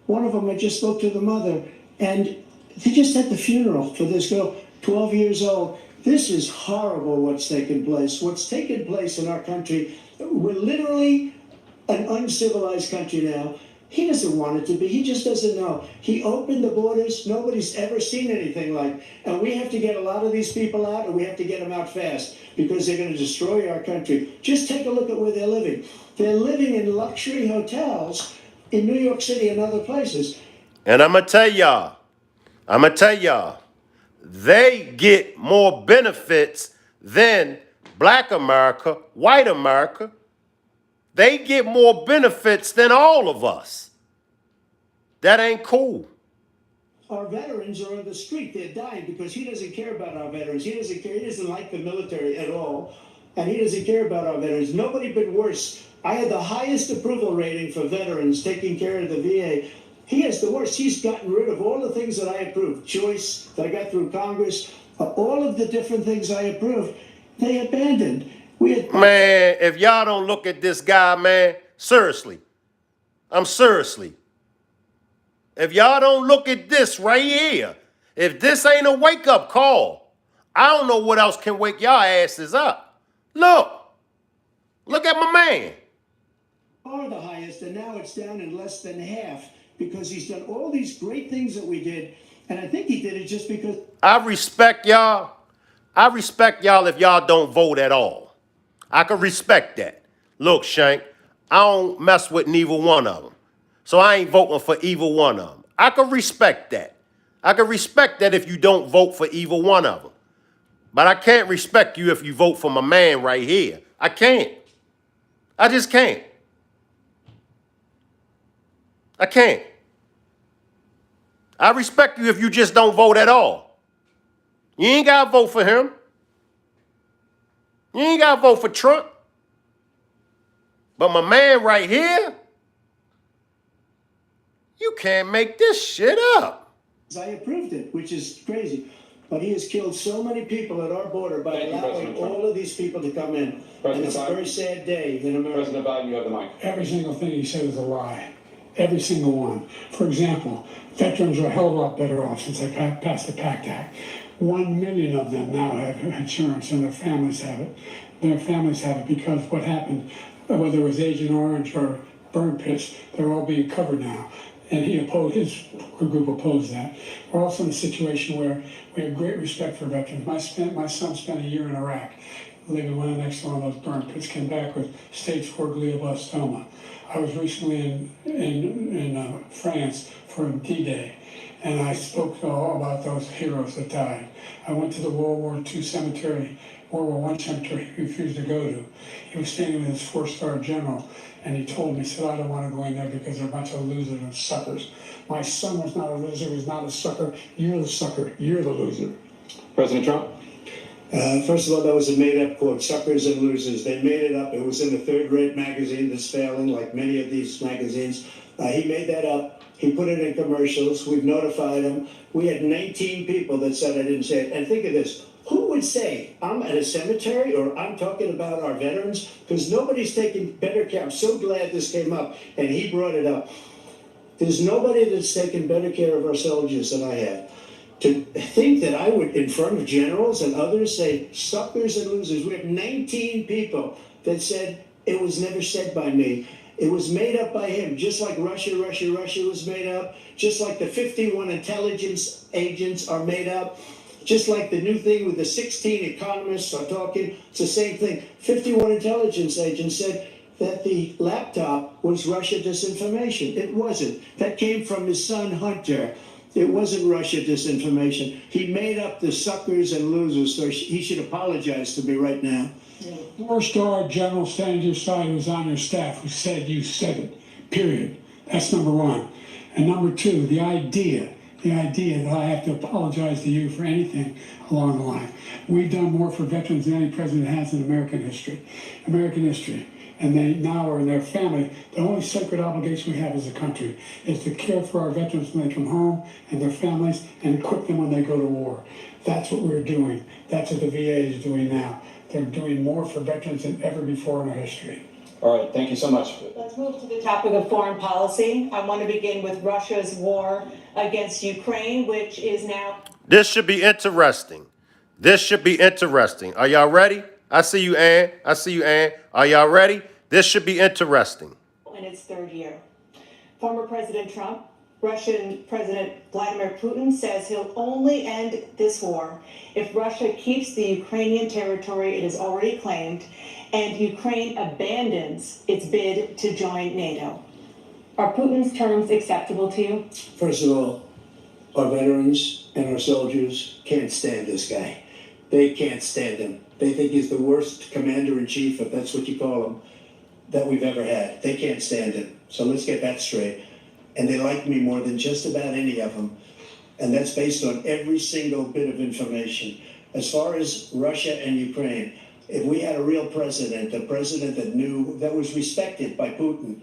One of them, I just spoke to the mother, and they just had the funeral for this girl, 12 years old. This is horrible what's taken place. What's taken place in our country, we're literally an uncivilized country now. He doesn't want it to be. He just doesn't know. He opened the borders. Nobody's ever seen anything like. And we have to get a lot of these people out, and we have to get them out fast because they're going to destroy our country. Just take a look at where they're living. They're living in luxury hotels in New York City and other places. And I'm going to tell y'all, they get more benefits than Black America, white America. They get more benefits than all of us. That ain't cool. Our veterans are on the street. They're dying because he doesn't care about our veterans. He doesn't care. He doesn't like the military at all. And he doesn't care about our veterans. Nobody been worse. I had the highest approval rating for veterans taking care of the VA. He has the worst. He's gotten rid of all the things that I approved. Choice that I got through Congress. All of the different things I approved, they abandoned. Man, if y'all don't look at this guy, man, seriously. If y'all don't look at this right here, if this ain't a wake-up call, I don't know what else can wake y'all asses up. Look at my man. Are the highest, and now it's down in less than half because he's done all these great things that we did, and I think he did it just because. I respect y'all if y'all don't vote at all. I can respect that. Look, Shank, I don't mess with neither one of them. So I ain't voting for either one of them. I can respect that. I can respect that if you don't vote for either one of them. But I can't respect you if you vote for my man right here. I can't. I just can't. I can't. I respect you if you just don't vote at all. You ain't got to vote for him. You ain't got to vote for Trump. But my man right here, you can't make this shit up. I approved it, which is crazy. But he has killed so many people at our border by allowing all of these people to come in. And it's a very sad day in America. President Biden, you have the mic. Every single thing he said is a lie. Every single one. For example, veterans are a hell of a lot better off since they passed the PACT Act. 1 million of them now have insurance, and their families have it. Their families have it because what happened, whether it was Agent Orange or burn pits, they're all being covered now. And his group opposed that. We're also in a situation where we have great respect for veterans. My son spent a year in Iraq, living one next to one of those burn pits, came back with stage 4 glioblastoma. I was recently in France for D-Day, and I spoke all about those heroes that died. I went to the World War II cemetery, World War I cemetery he refused to go to. He was standing with his 4-star general, and he told me, he said, I don't want to go in there because they're a bunch of losers and suckers. My son was not a loser, he was not a sucker. You're the sucker, you're the loser. President Trump? First of all, that was a made-up quote, suckers and losers. They made it up. It was in a third-rate magazine that's failing, like many of these magazines. He made that up. He put it in commercials. We've notified him. We had 19 people that said I didn't say it. And think of this. Who would say I'm at a cemetery or I'm talking about our veterans? Because nobody's taking better care. I'm so glad this came up, and he brought it up. There's nobody that's taken better care of our soldiers than I have. To think that I would, in front of generals and others, say suckers and losers. We have 19 people that said it was never said by me. It was made up by him, just like Russia was made up, just like the 51 intelligence agents are made up. Just like the new thing with the 16 economists are talking, it's the same thing. 51 intelligence agents said that the laptop was Russia disinformation. It wasn't. That came from his son Hunter. It wasn't Russia disinformation. He made up the suckers and losers, so he should apologize to me right now. Four-star general standing to your side who was on your staff who said you said it, period. That's number one. And number two, the idea that I have to apologize to you for anything along the line. We've done more for veterans than any president has in American history. And they now are in their family. The only sacred obligation we have as a country is to care for our veterans when they come home and their families and equip them when they go to war. That's what we're doing. That's what the VA is doing now. They're doing more for veterans than ever before in our history. All right, thank you so much. Let's move to the topic of foreign policy. I want to begin with Russia's war against Ukraine, which is now... This should be interesting. This should be interesting. Are y'all ready? I see you, Ann. I see you, Ann. Are y'all ready? This should be interesting. In its third year. Former President Trump, Russian President Vladimir Putin says he'll only end this war if Russia keeps the Ukrainian territory it has already claimed and Ukraine abandons its bid to join NATO. Are Putin's terms acceptable to you? First of all, our veterans and our soldiers can't stand this guy. They can't stand him. They think he's the worst commander-in-chief, if that's what you call him, that we've ever had. They can't stand him. So let's get that straight. And they like me more than just about any of them. And that's based on every single bit of information. As far as Russia and Ukraine, if we had a real president, a president that knew, that was respected by Putin,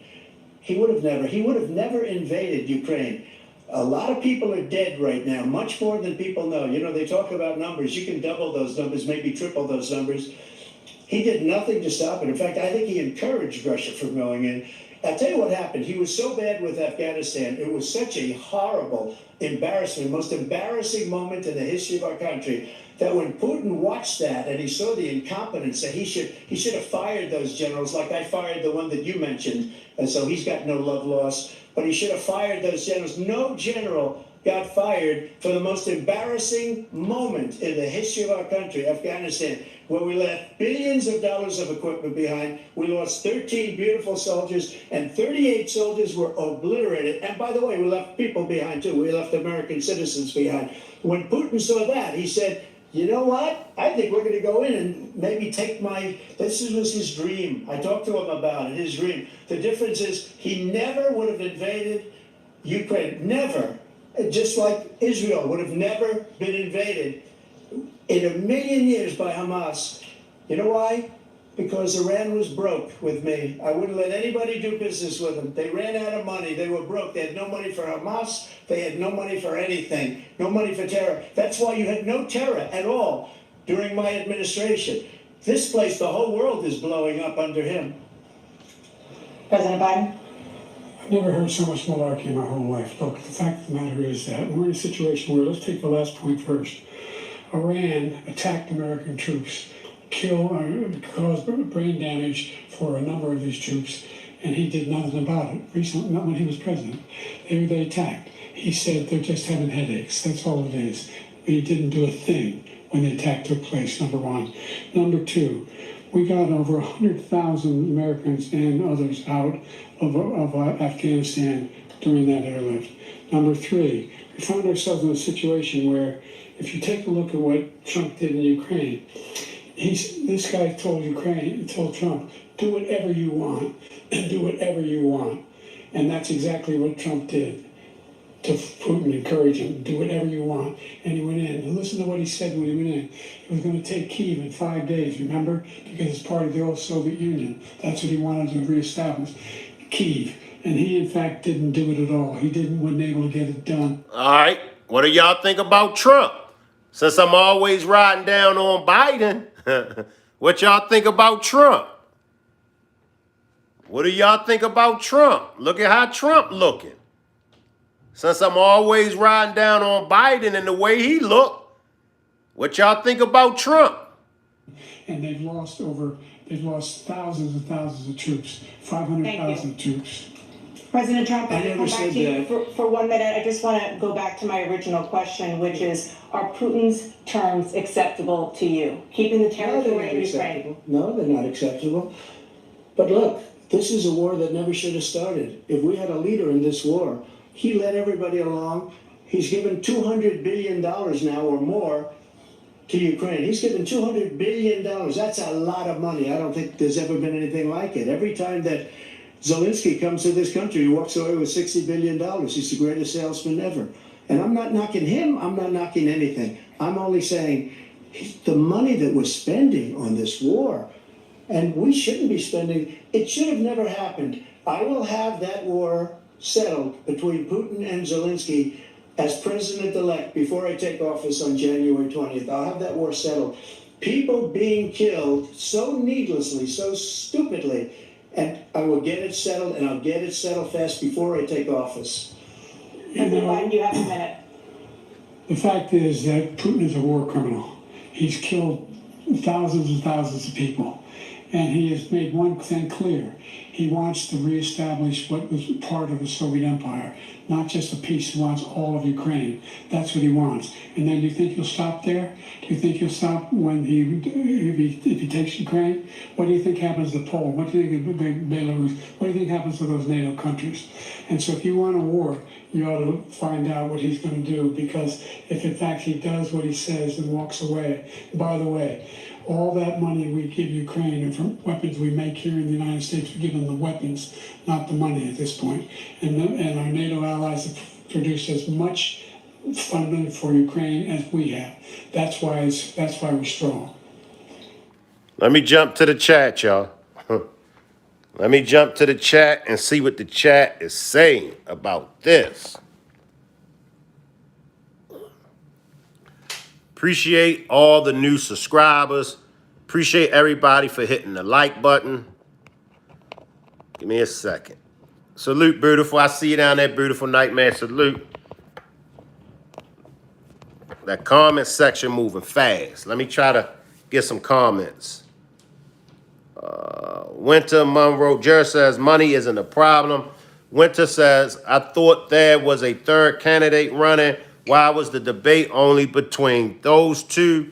he would have never invaded Ukraine. A lot of people are dead right now, much more than people know. You know, they talk about numbers. You can double those numbers, maybe triple those numbers. He did nothing to stop it. In fact, I think he encouraged Russia from going in. I'll tell you what happened. He was so bad with Afghanistan. It was such a horrible embarrassment, most embarrassing moment in the history of our country, that when Putin watched that and he saw the incompetence, that he should have fired those generals, like I fired the one that you mentioned. And so he's got no love lost. But he should have fired those generals. No general got fired for the most embarrassing moment in the history of our country, Afghanistan, where we left billions of dollars of equipment behind. We lost 13 beautiful soldiers, and 38 soldiers were obliterated. And by the way, we left people behind too. We left American citizens behind. When Putin saw that, he said, you know what? I think we're going to go in and maybe take this was his dream. I talked to him about it, his dream. The difference is he never would have invaded Ukraine. Never. Just like Israel would have never been invaded in a million years by Hamas. You know why? Because Iran was broke with me. I wouldn't let anybody do business with them. They ran out of money. They were broke. They had no money for Hamas. They had no money for anything. No money for terror. That's why you had no terror at all during my administration. This place, the whole world is blowing up under him. President Biden? I've never heard so much malarkey in my whole life. Look, the fact of the matter is that we're in a situation where, let's take the last point first. Iran attacked American troops, caused brain damage for a number of these troops, and he did nothing about it. Recently, not when he was president. They attacked. He said they're just having headaches. That's all it is. But he didn't do a thing when the attack took place, number one. Number two, we got over 100,000 Americans and others out of Afghanistan during that airlift. Number three, we found ourselves in a situation where, if you take a look at what Trump did in Ukraine, this guy told Trump, do whatever you want, and do whatever you want. And that's exactly what Trump did to Putin, encourage him, do whatever you want. And he went in. And listen to what he said when he went in. He was going to take Kyiv in 5 days, remember? Because it's part of the old Soviet Union. That's what he wanted to reestablish, Kyiv. And he, in fact, didn't do it at all. Wasn't able to get it done. All right. What do y'all think about Trump? Since I'm always riding down on Biden, what y'all think about Trump? What do y'all think about Trump? Look at how Trump looking. Since I'm always riding down on Biden and the way he look, what y'all think about Trump? And they've lost thousands and thousands of troops, 500,000 troops. President Trump, I I'm never going to come back said to you that. for 1 minute. I just want to go back to my original question, which is, are Putin's terms acceptable to you? Keeping the No, they're territory not of Ukraine. acceptable. No, they're not acceptable. But look, this is a war that never should have started. If we had a leader in this war, he led everybody along. He's given $200 billion now or more to Ukraine. He's given $200 billion. That's a lot of money. I don't think there's ever been anything like it. Every time that Zelensky comes to this country, he walks away with $60 billion. He's the greatest salesman ever. And I'm not knocking him. I'm not knocking anything. I'm only saying the money that we're spending on this war, and we shouldn't be spending, it should have never happened. I will have that war settled between Putin and Zelensky as president-elect before I take office on January 20th. I'll have that war settled. People being killed so needlessly, so stupidly, and I will get it settled, and I'll get it settled fast before I take office. President Biden, you have a minute. The fact is that Putin is a war criminal. He's killed thousands and thousands of people. And he has made one thing clear. He wants to reestablish what was part of the Soviet Empire, not just a piece. He wants all of Ukraine. That's what he wants. And then do you think he'll stop there? Do you think he'll stop when if he takes Ukraine? What do you think happens to Poland? What do you think of Belarus? What do you think happens to those NATO countries? And so if you want a war, you ought to find out what he's going to do, because if in fact he does what he says and walks away, by the way, all that money we give Ukraine and from weapons we make here in the United States, we give them the weapons, not the money at this point. And our NATO allies have produced as much funding for Ukraine as we have. That's why we're strong. Let me jump to the chat, y'all. Let me jump to the chat and see what the chat is saying about this. Appreciate all the new subscribers. Appreciate everybody for hitting the like button. Give me a second. Salute, beautiful. I see you down there, beautiful nightmare. Salute. That comment section moving fast. Let me try to get some comments. Winter Monroe Jer says money isn't a problem. Winter says, I thought there was a third candidate running. Why was the debate only between those two?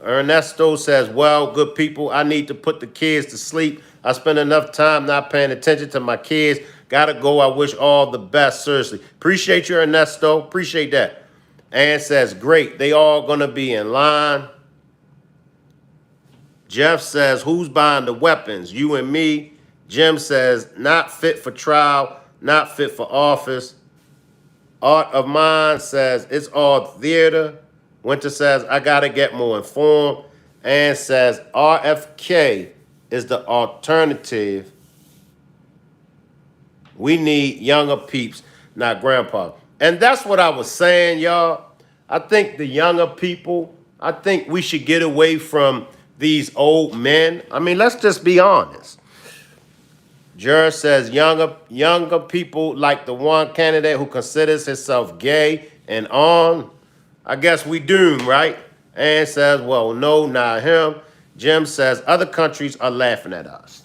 Ernesto says, well, good people, I need to put the kids to sleep. I spend enough time not paying attention to my kids. Gotta go. I wish all the best. Seriously. Appreciate you, Ernesto. Appreciate that. Ann says, great. They all gonna be in line. Jeff says, who's buying the weapons? You and me. Jim says, not fit for trial, not fit for office. Art of Mine says, it's all theater. Winter says, I got to get more informed. And says, RFK is the alternative. We need younger peeps, not grandpa. And that's what I was saying, y'all. I think the younger people, I think we should get away from these old men. I mean, let's just be honest. Jer says younger people like the one candidate who considers himself gay and on. I guess we doomed, right? And says, well, no, not him. Jim says other countries are laughing at us.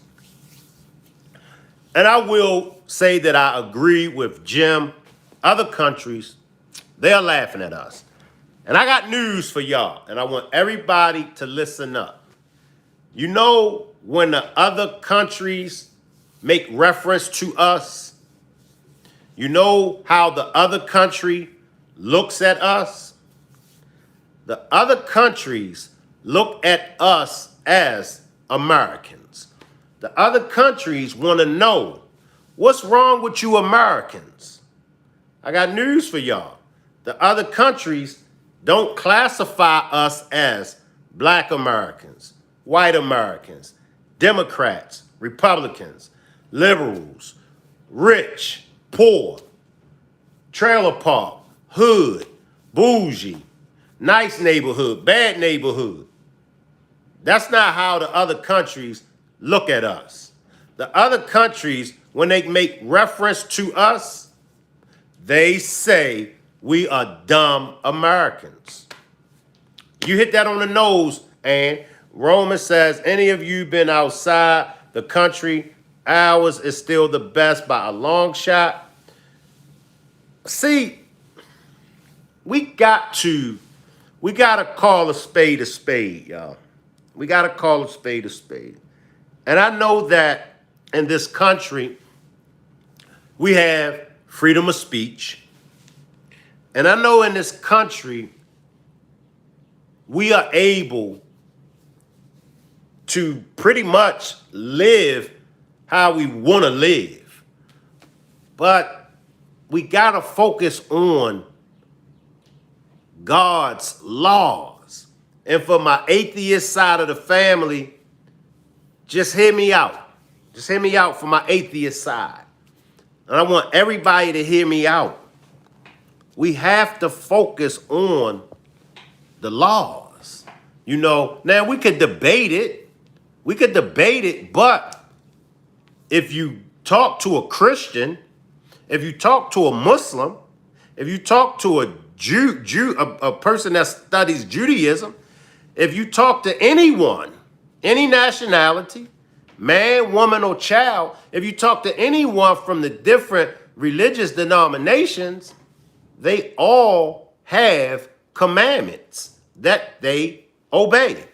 And I will say that I agree with Jim. Other countries, they're laughing at us. And I got news for y'all, and I want everybody to listen up. You know, when the other countries make reference to us, you know how the other country looks at us? The other countries look at us as Americans. The other countries want to know, what's wrong with you Americans? I got news for y'all. The other countries don't classify us as Black Americans, white Americans, Democrats, Republicans, liberals, rich, poor, trailer park, hood, bougie, nice neighborhood, bad neighborhood. That's not how the other countries look at us. The other countries, when they make reference to us, they say we are dumb Americans. You hit that on the nose, and Roman says, any of you been outside the country ours is still the best by a long shot. See, we gotta call a spade, y'all. We gotta call a spade. And I know that in this country, we have freedom of speech. And I know in this country, we are able to pretty much live how we want to live. But we got to focus on God's laws. And for my atheist side of the family, just hear me out. Just hear me out for my atheist side. And I want everybody to hear me out. We have to focus on the laws. You know, now we could debate it. But if you talk to a Christian, if you talk to a Muslim, if you talk to a a person that studies Judaism, if you talk to anyone, any nationality, man, woman, or child, if you talk to anyone from the different religious denominations, they all have commandments that they obey.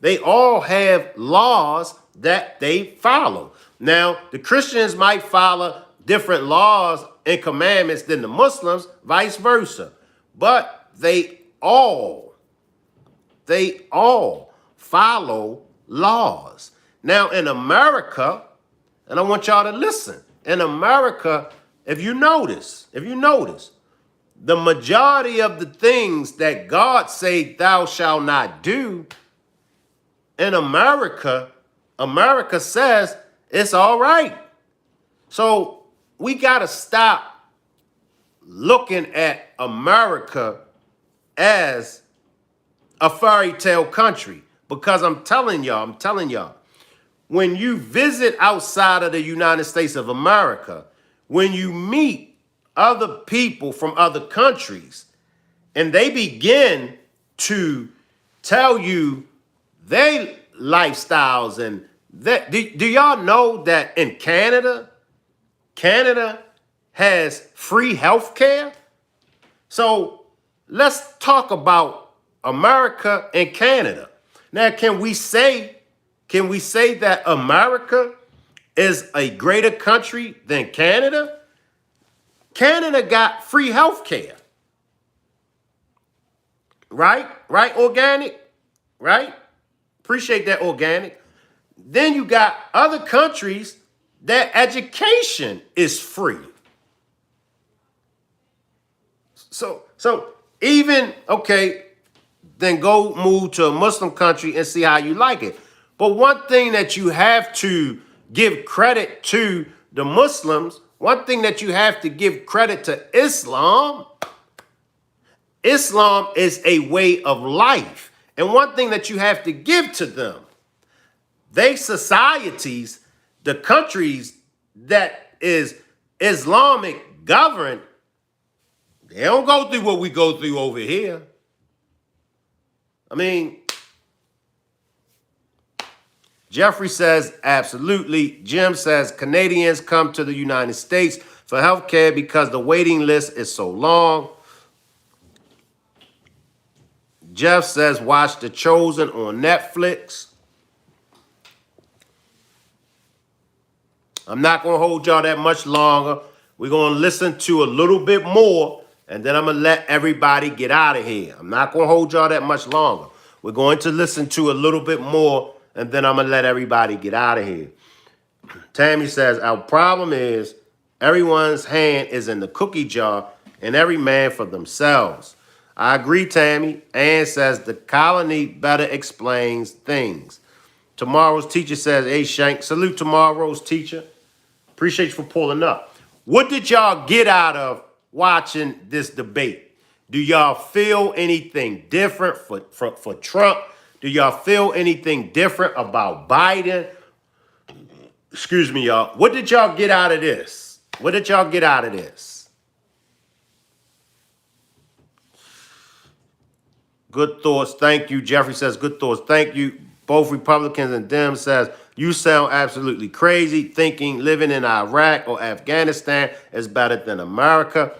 They all have laws that they follow. Now, the Christians might follow different laws and commandments than the Muslims, vice versa. But they all follow laws. Now, in America, and I want y'all to listen, in America, if you notice, the majority of the things that God say thou shalt not do, in America says it's all right. So we got to stop looking at America as a fairy tale country, because I'm telling y'all, when you visit outside of the United States of America, when you meet other people from other countries, and they begin to tell you their lifestyles, and that, do y'all know that in Canada has free health care? So let's talk about America and Canada. Now, can we say that America is a greater country than Canada? Canada got free health care. Right? Right, Organic? Right? Appreciate that, Organic. Then you got other countries that education is free. So even, okay, then go move to a Muslim country and see how you like it. But one thing that you have to give credit to the Muslims, one thing that you have to give credit to Islam is a way of life. And one thing that you have to give to them, they societies, the countries that is Islamic governed, they don't go through what we go through over here. I mean, Jeffrey says, absolutely. Jim says, Canadians come to the United States for healthcare because the waiting list is so long. Jeff says, watch The Chosen on Netflix. I'm not going to hold y'all that much longer. We're going to listen to a little bit more, and then I'm going to let everybody get out of here. I'm not going to hold y'all that much longer. We're going to listen to a little bit more, and then I'm going to let everybody get out of here. Tammy says, our problem is everyone's hand is in the cookie jar, and every man for themselves. I agree, Tammy. Ann says, the colony better explains things. Tomorrow's teacher says, hey, Shank, salute tomorrow's teacher. Appreciate you for pulling up. What did y'all get out of watching this debate? Do y'all feel anything different for Trump? Do y'all feel anything different about Biden? Excuse me, y'all. What did y'all get out of this? What did y'all get out of this? Good thoughts. Thank you. Jeffrey says, good thoughts. Thank you. Both Republicans and Dems says, You sound absolutely crazy thinking living in Iraq or Afghanistan is better than America.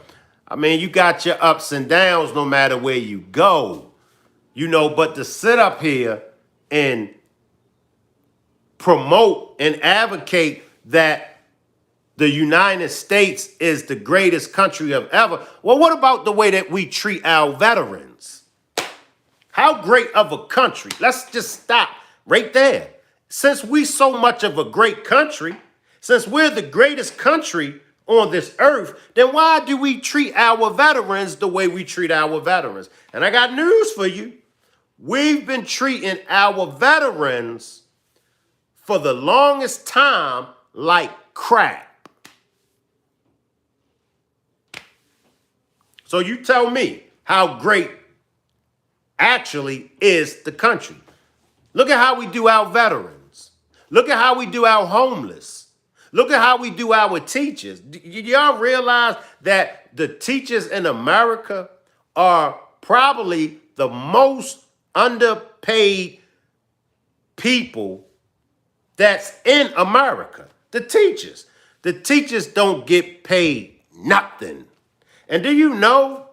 I mean, you got your ups and downs no matter where you go, you know, but to sit up here and promote and advocate that the United States is the greatest country of ever. Well, what about the way that we treat our veterans? How great of a country? Let's just stop right there. Since we so much of a great country, since we're the greatest country on this earth, then why do we treat our veterans the way we treat our veterans? And I got news for you. We've been treating our veterans for the longest time like crap. So you tell me how great actually is the country. Look at how we do our veterans. Look at how we do our homeless. Look at how we do our teachers. Y'all realize that the teachers in America are probably the most underpaid people that's in America? The teachers. The teachers don't get paid nothing. And do you know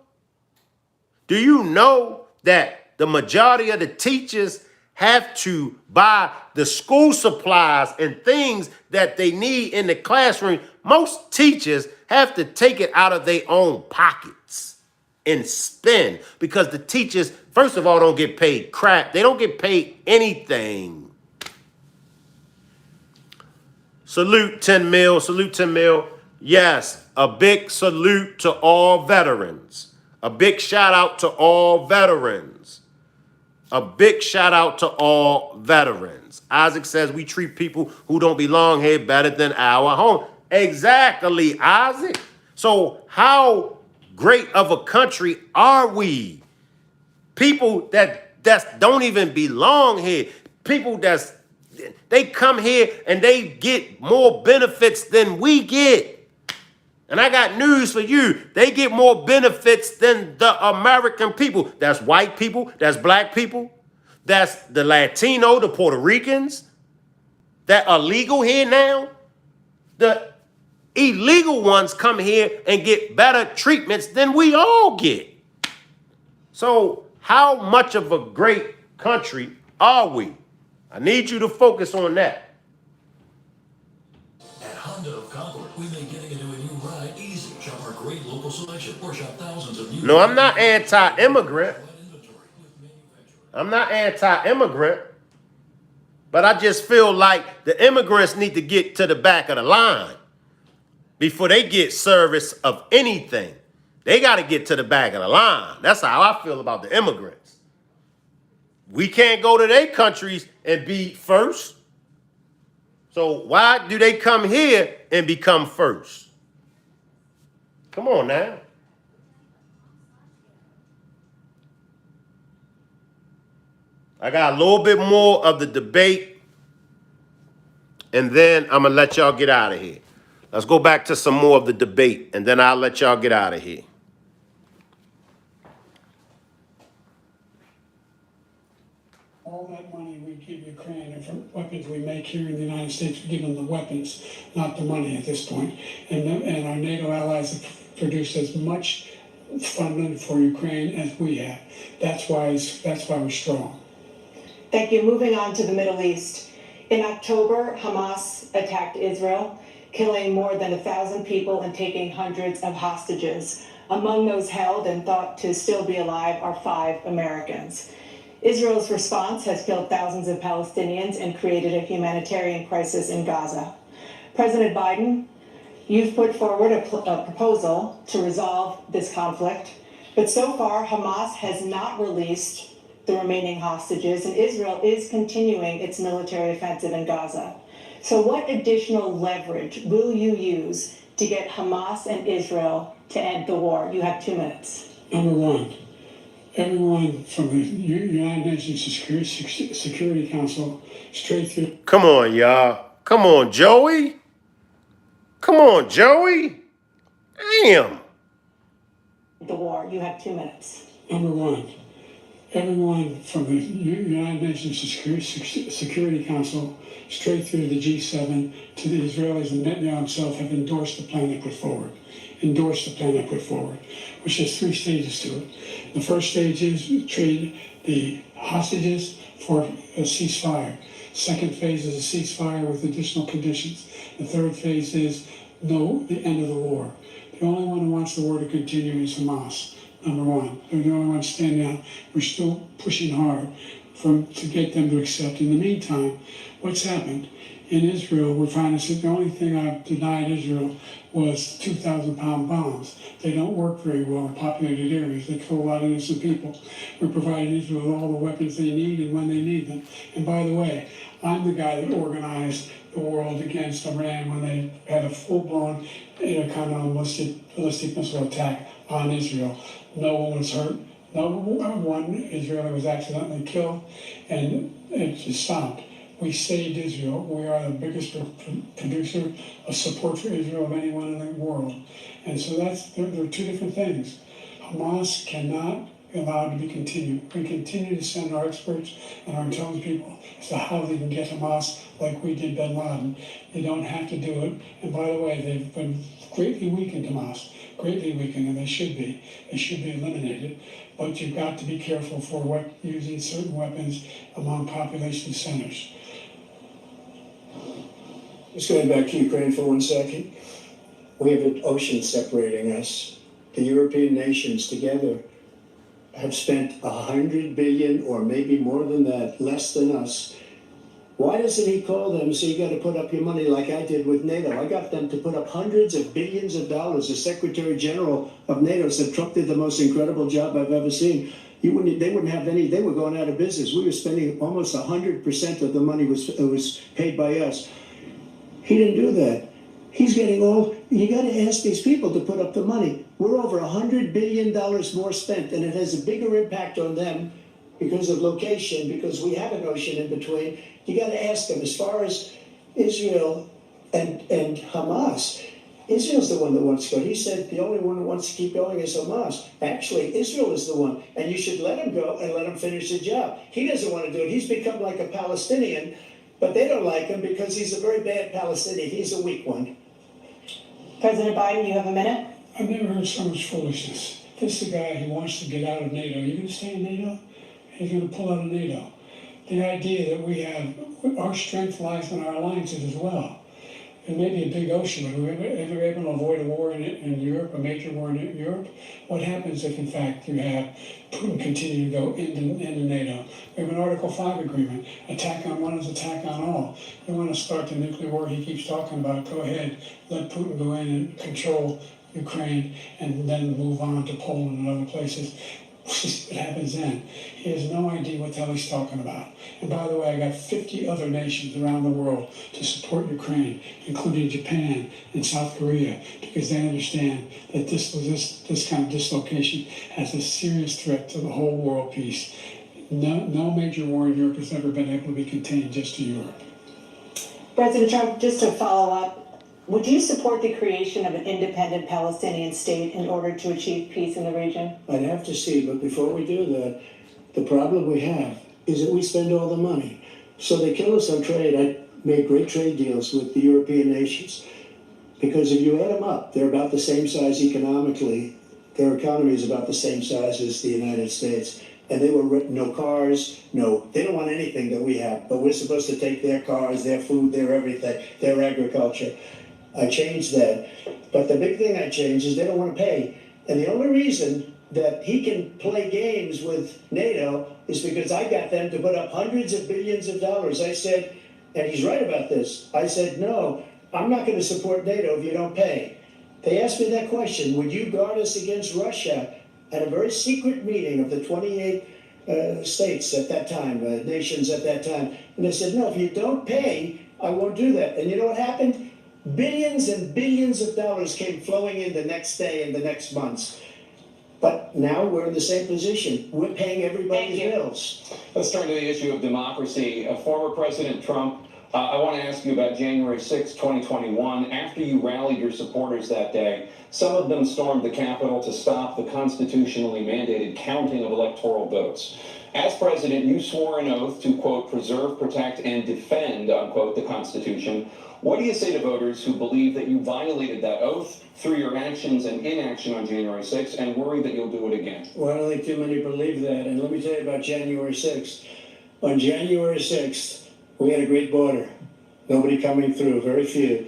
that the majority of the teachers have to buy the school supplies and things that they need in the classroom? Most teachers have to take it out of their own pockets and spend, because the teachers, first of all, don't get paid crap. They don't get paid anything. Salute 10 mil, salute 10 mil. Yes, a big salute to all veterans. A big shout out to all veterans. A big shout out to all veterans. Isaac says we treat people who don't belong here better than our home. Exactly, Isaac. So how great of a country are we? People that don't even belong here. People they come here and they get more benefits than we get. And I got news for you. They get more benefits than the American people. That's white people. That's black people. That's the Latino, the Puerto Ricans that are legal here now. The illegal ones come here and get better treatments than we all get. So how much of a great country are we? I need you to focus on that. At Honda of Concord, we make getting into a new ride easy. Shop our great local selection or shop thousands of new. No, I'm not anti-immigrant. I'm not anti-immigrant. But I just feel like the immigrants need to get to the back of the line before they get service of anything. They got to get to the back of the line. That's how I feel about the immigrants. We can't go to their countries and be first. So why do they come here and become first? Come on now. I got a little bit more of the debate, and then I'm going to let y'all get out of here. Let's go back to some more of the debate, and then I'll let y'all get out of here. All that money we give Ukraine and from weapons we make here in the United States, we give them the weapons, not the money at this point. And our NATO allies have produced as much funding for Ukraine as we have. That's why we're strong. Thank you. Moving on to the Middle East. In October, Hamas attacked Israel, killing more than 1,000 people and taking hundreds of hostages. Among those held and thought to still be alive are 5 Americans. Israel's response has killed thousands of Palestinians and created a humanitarian crisis in Gaza. President Biden, you've put forward a proposal to resolve this conflict, but so far Hamas has not released the remaining hostages, and Israel is continuing its military offensive in Gaza. So what additional leverage will you use to get Hamas and Israel to end the war? You have 2 minutes. Number one, everyone from the United Nations Security Council straight through. Come on, y'all. Come on, Joey. Come on, Joey. Damn. The war. You have 2 minutes. Number one, everyone from the United Nations Security Council straight through the G7 to the Israelis and Netanyahu himself have endorsed the plan they put forward. Which has 3 stages to it. The first stage is trade the hostages for a ceasefire. Second phase is a ceasefire with additional conditions. The third phase is the end of the war. The only one who wants the war to continue is Hamas, number one. They're the only ones standing out. We're still pushing hard to get them to accept. In the meantime, what's happened? In Israel, we're trying to say the only thing I've denied Israel was 2,000-pound bombs. They don't work very well in populated areas. They kill a lot of innocent people. We're providing Israel with all the weapons they need and when they need them. And by the way, I'm the guy that organized the world against Iran when they had a full-blown intercontinental ballistic missile attack on Israel. No one was hurt. No one Israeli was accidentally killed, and it just stopped. We saved Israel. We are the biggest producer of support for Israel of anyone in the world. And so there are 2 different things. Hamas cannot be allowed to be continued. We continue to send our experts and our intelligence people as to how they can get Hamas like we did bin Laden. They don't have to do it. And by the way, they've been greatly weakened, Hamas, greatly weakened, and they should be. They should be eliminated. But you've got to be careful for using certain weapons among population centers. Just going back to Ukraine for 1 second. We have an ocean separating us. The European nations together have spent 100 billion, or maybe more than that, less than us. Why doesn't he call them and say, you got to put up your money like I did with NATO? I got them to put up hundreds of billions of dollars. The Secretary General of NATO said Trump did the most incredible job I've ever seen. They wouldn't have any, they were going out of business. We were spending almost 100% of the money was paid by us. He didn't do that. He's getting you got to ask these people to put up the money. We're over $100 billion more spent, and it has a bigger impact on them because of location, because we have an ocean in between. You got to ask them, as far as Israel and Hamas, Israel's the one that wants to go. He said the only one who wants to keep going is Hamas. Actually, Israel is the one, and you should let him go and let him finish the job. He doesn't want to do it. He's become like a Palestinian, but they don't like him because he's a very bad Palestinian. He's a weak one. President Biden, you have a minute. I've never heard so much foolishness. This is a guy who wants to get out of NATO. Are you going to stay in NATO? He's going to pull out of NATO. The idea that we have, our strength lies in our alliances as well. It may be a big ocean, but if we're able to avoid a war in Europe, a major war in Europe, what happens if, in fact, you have Putin continue to go into NATO? We have an Article 5 agreement. Attack on one is attack on all. You want to start the nuclear war he keeps talking about, go ahead, let Putin go in and control Ukraine and then move on to Poland and other places. What happens then? He has no idea what the hell he's talking about. And by the way, I got 50 other nations around the world to support Ukraine, including Japan and South Korea, because they understand that this kind of dislocation has a serious threat to the whole world peace. No major war in Europe has ever been able to be contained just to Europe. President Trump, just to follow up, would you support the creation of an independent Palestinian state in order to achieve peace in the region? I'd have to see, but before we do that, the problem we have is that we spend all the money. So they kill us on trade. I made great trade deals with the European nations because if you add them up, they're about the same size economically. Their economy is about the same size as the United States. And they were no cars, they don't want anything that we have, but we're supposed to take their cars, their food, their everything, their agriculture. I changed that. But the big thing I changed is they don't want to pay. And the only reason that he can play games with NATO is because I got them to put up hundreds of billions of dollars. I said, and he's right about this, I said, no, I'm not going to support NATO if you don't pay. They asked me that question, would you guard us against Russia? At a very secret meeting of the 28 states at that time, nations at that time. And they said, no, if you don't pay, I won't do that. And you know what happened? Billions and billions of dollars came flowing in the next day and the next months. But now we're in the same position. We're paying everybody's bills. Let's turn to the issue of democracy. Former President Trump I want to ask you about January 6, 2021. After you rallied your supporters that day, some of them stormed the Capitol to stop the constitutionally mandated counting of electoral votes. As president, you swore an oath to, quote, preserve, protect, and defend, unquote, the Constitution. What do you say to voters who believe that you violated that oath through your actions and inaction on January 6th and worry that you'll do it again? Well, I don't think too many believe that. And let me tell you about January 6th. On January 6th, we had a great border. Nobody coming through, very few.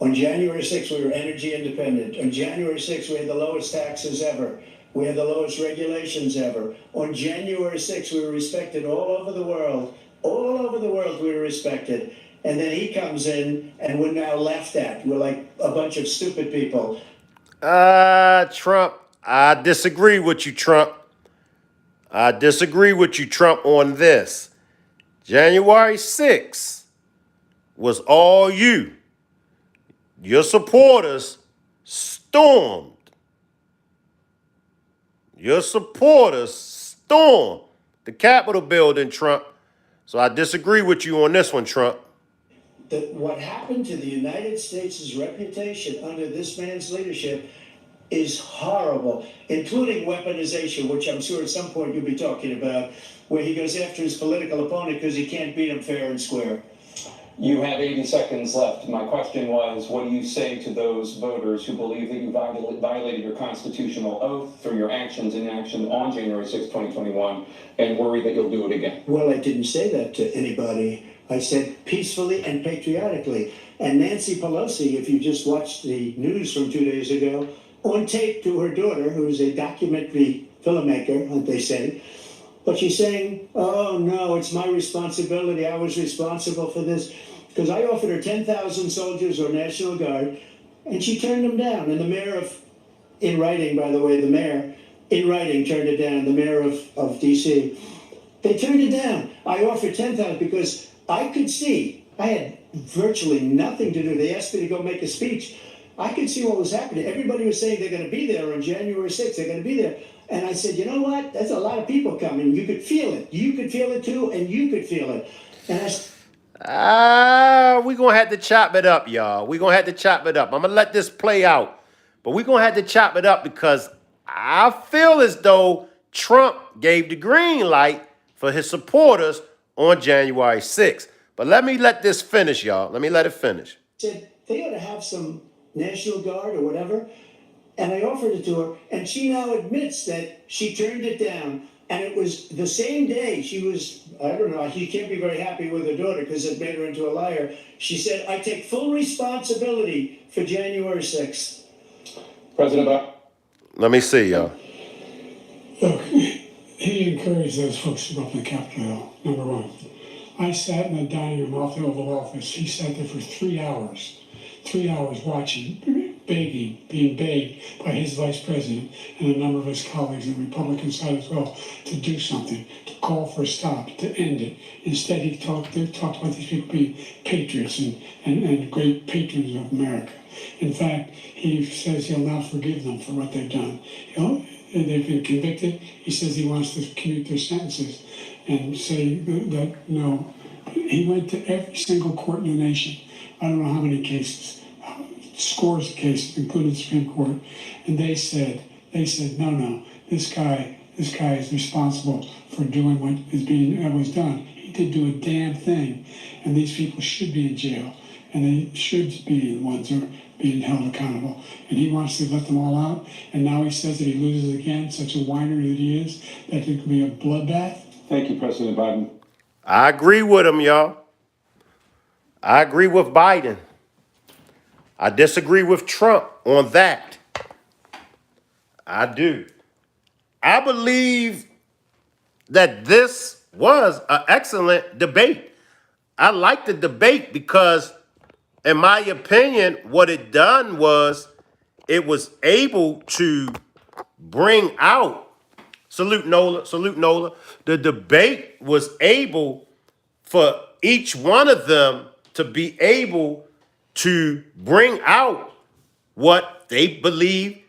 On January 6th, we were energy independent. On January 6th, we had the lowest taxes ever. We had the lowest regulations ever. On January 6th, we were respected all over the world. All over the world, we were respected. And then he comes in, and we're now laughed at. We're like a bunch of stupid people. Trump, I disagree with you, Trump. I disagree with you, Trump, on this. January 6th was all you. Your supporters stormed. Your supporters stormed the Capitol building, Trump. So I disagree with you on this one, Trump. What happened to the United States' reputation under this man's leadership is horrible, including weaponization, which I'm sure at some point you'll be talking about, where he goes after his political opponent because he can't beat him fair and square. You have 80 seconds left. My question was, what do you say to those voters who believe that you violated your constitutional oath through your actions and inaction on January 6, 2021, and worry that you'll do it again? Well, I didn't say that to anybody. I said peacefully and patriotically. And Nancy Pelosi, if you just watched the news from 2 days ago, on tape to her daughter, who's a documentary filmmaker, they say, but she's saying, oh no, it's my responsibility. I was responsible for this. Because I offered her 10,000 soldiers or National Guard, and she turned them down. And the mayor in writing, by the way, the mayor, in writing, turned it down, the mayor of D.C. They turned it down. I offered 10,000 because I could see, I had virtually nothing to do. They asked me to go make a speech. I could see what was happening. Everybody was saying they're going to be there on January 6th. They're going to be there. And I said, you know what? There's a lot of people coming. You could feel it. You could feel it too, and you could feel it. And We're going to have to chop it up, y'all. We're going to have to chop it up. I'm going to let this play out. But we're going to have to chop it up because I feel as though Trump gave the green light for his supporters on January 6th. But let this finish, y'all. Let me let it finish. Said they ought to have some National Guard or whatever. And I offered it to her, and she now admits that she turned it down. And it was the same day she was, I don't know, she can't be very happy with her daughter because it made her into a liar. She said, I take full responsibility for January 6th. President Biden. Let me see, y'all. Look, he encouraged those folks to go up to the Capitol Hill, number one. I sat in the dining room off the Oval Office. He sat there for 3 hours watching, begging, being begged by his vice president and a number of his colleagues on the Republican side as well to do something, to call for a stop, to end it. Instead, he talked about these people being patriots and great patrons of America. In fact, he says he'll not forgive them for what they've done. They've been convicted. He says he wants to commute their sentences and say that no. He went to every single court in the nation. I don't know how many cases, scores of cases, including the Supreme Court, and they said, no, this guy is responsible for doing what was done. He didn't do a damn thing, and these people should be in jail, and they should be the ones who are being held accountable. And he wants to let them all out, and now he says that he loses again, such a whiner that he is, that it could be a bloodbath. Thank you, President Biden. I agree with him, y'all. I agree with Biden. I disagree with Trump on that. I do. I believe that this was an excellent debate. I like the debate because, in my opinion, what it done was it was able to bring out, salute Nola. The debate was able for each one of them to be able to bring out what they believe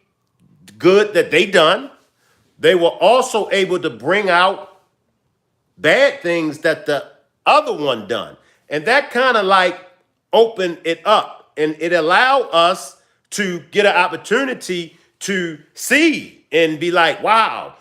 good that they done. They were also able to bring out bad things that the other one done. And that kind of like opened it up, and it allowed us to get an opportunity to see and be like, wow,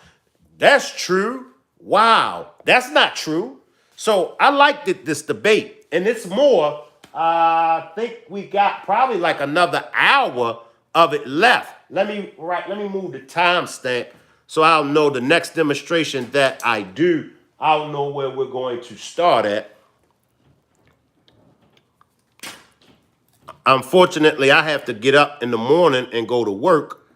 that's true. Wow, that's not true. So I liked this debate, and it's more. I think we got probably like another hour of it left. Let me move the timestamp so I'll know the next demonstration that I do. I'll know where we're going to start at. Unfortunately, I have to get up in the morning and go to work,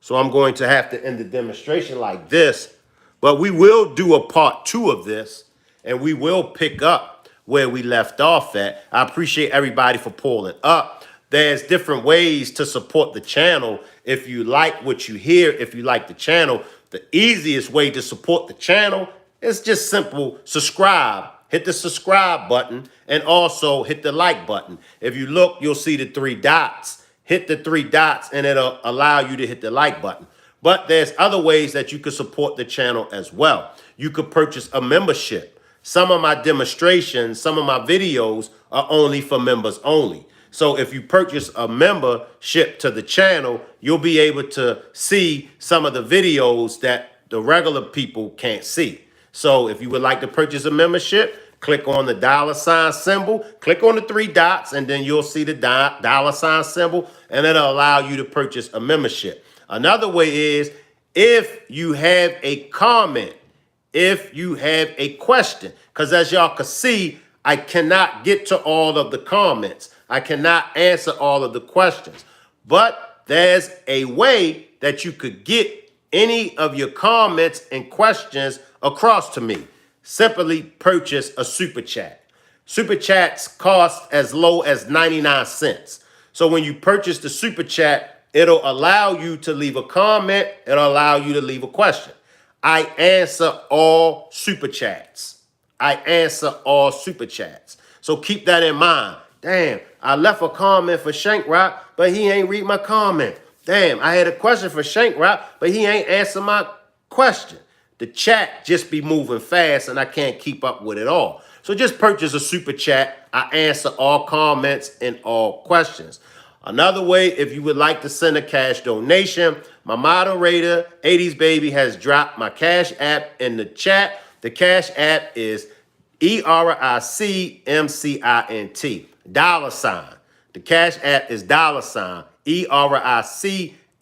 so I'm going to have to end the demonstration like this. But we will do a part 2 of this, and we will pick up where we left off at. I appreciate everybody for pulling up. There's different ways to support the channel. If you like what you hear, if you like the channel, the easiest way to support the channel is just simple: subscribe. Hit the subscribe button and also hit the like button. If you look, you'll see the 3 dots. Hit the 3 dots and it'll allow you to hit the like button. But there's other ways that you could support the channel as well. You could purchase a membership. Some of my demonstrations, some of my videos are only for members only. So if you purchase a membership to the channel, you'll be able to see some of the videos that the regular people can't see. So if you would like to purchase a membership, click on the $ symbol, click on the 3 dots, and then you'll see the $ symbol, and it'll allow you to purchase a membership. Another way is if you have a comment, if you have a question, because as y'all can see, I cannot get to all of the comments. I cannot answer all of the questions, but there's a way that you could get any of your comments and questions across to me. Simply purchase a super chat. Super chats cost as low as 99 cents. So when you purchase the super chat, it'll allow you to leave a comment. It'll allow you to leave a question. I answer all super chats. I answer all super chats. So keep that in mind. Damn, I left a comment for Shank Rock, but he ain't read my comment. Damn, I had a question for Shank Rock, but he ain't answer my question. The chat just be moving fast and I can't keep up with it all. So just purchase a super chat. I answer all comments and all questions. Another way, if you would like to send a cash donation, my moderator, 80s Baby, has dropped my Cash App in the chat. The Cash App is ERICMCINT, $. The Cash App is $,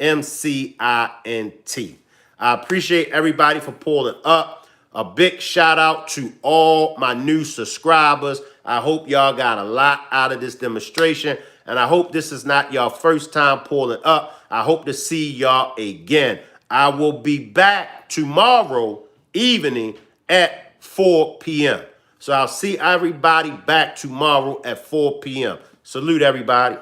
ERICMCINT. I appreciate everybody for pulling up. A big shout out to all my new subscribers. I hope y'all got a lot out of this demonstration, and I hope this is not y'all first time pulling up. I hope to see y'all again. I will be back tomorrow evening at 4 p.m. So I'll see everybody back tomorrow at 4 p.m. Salute everybody.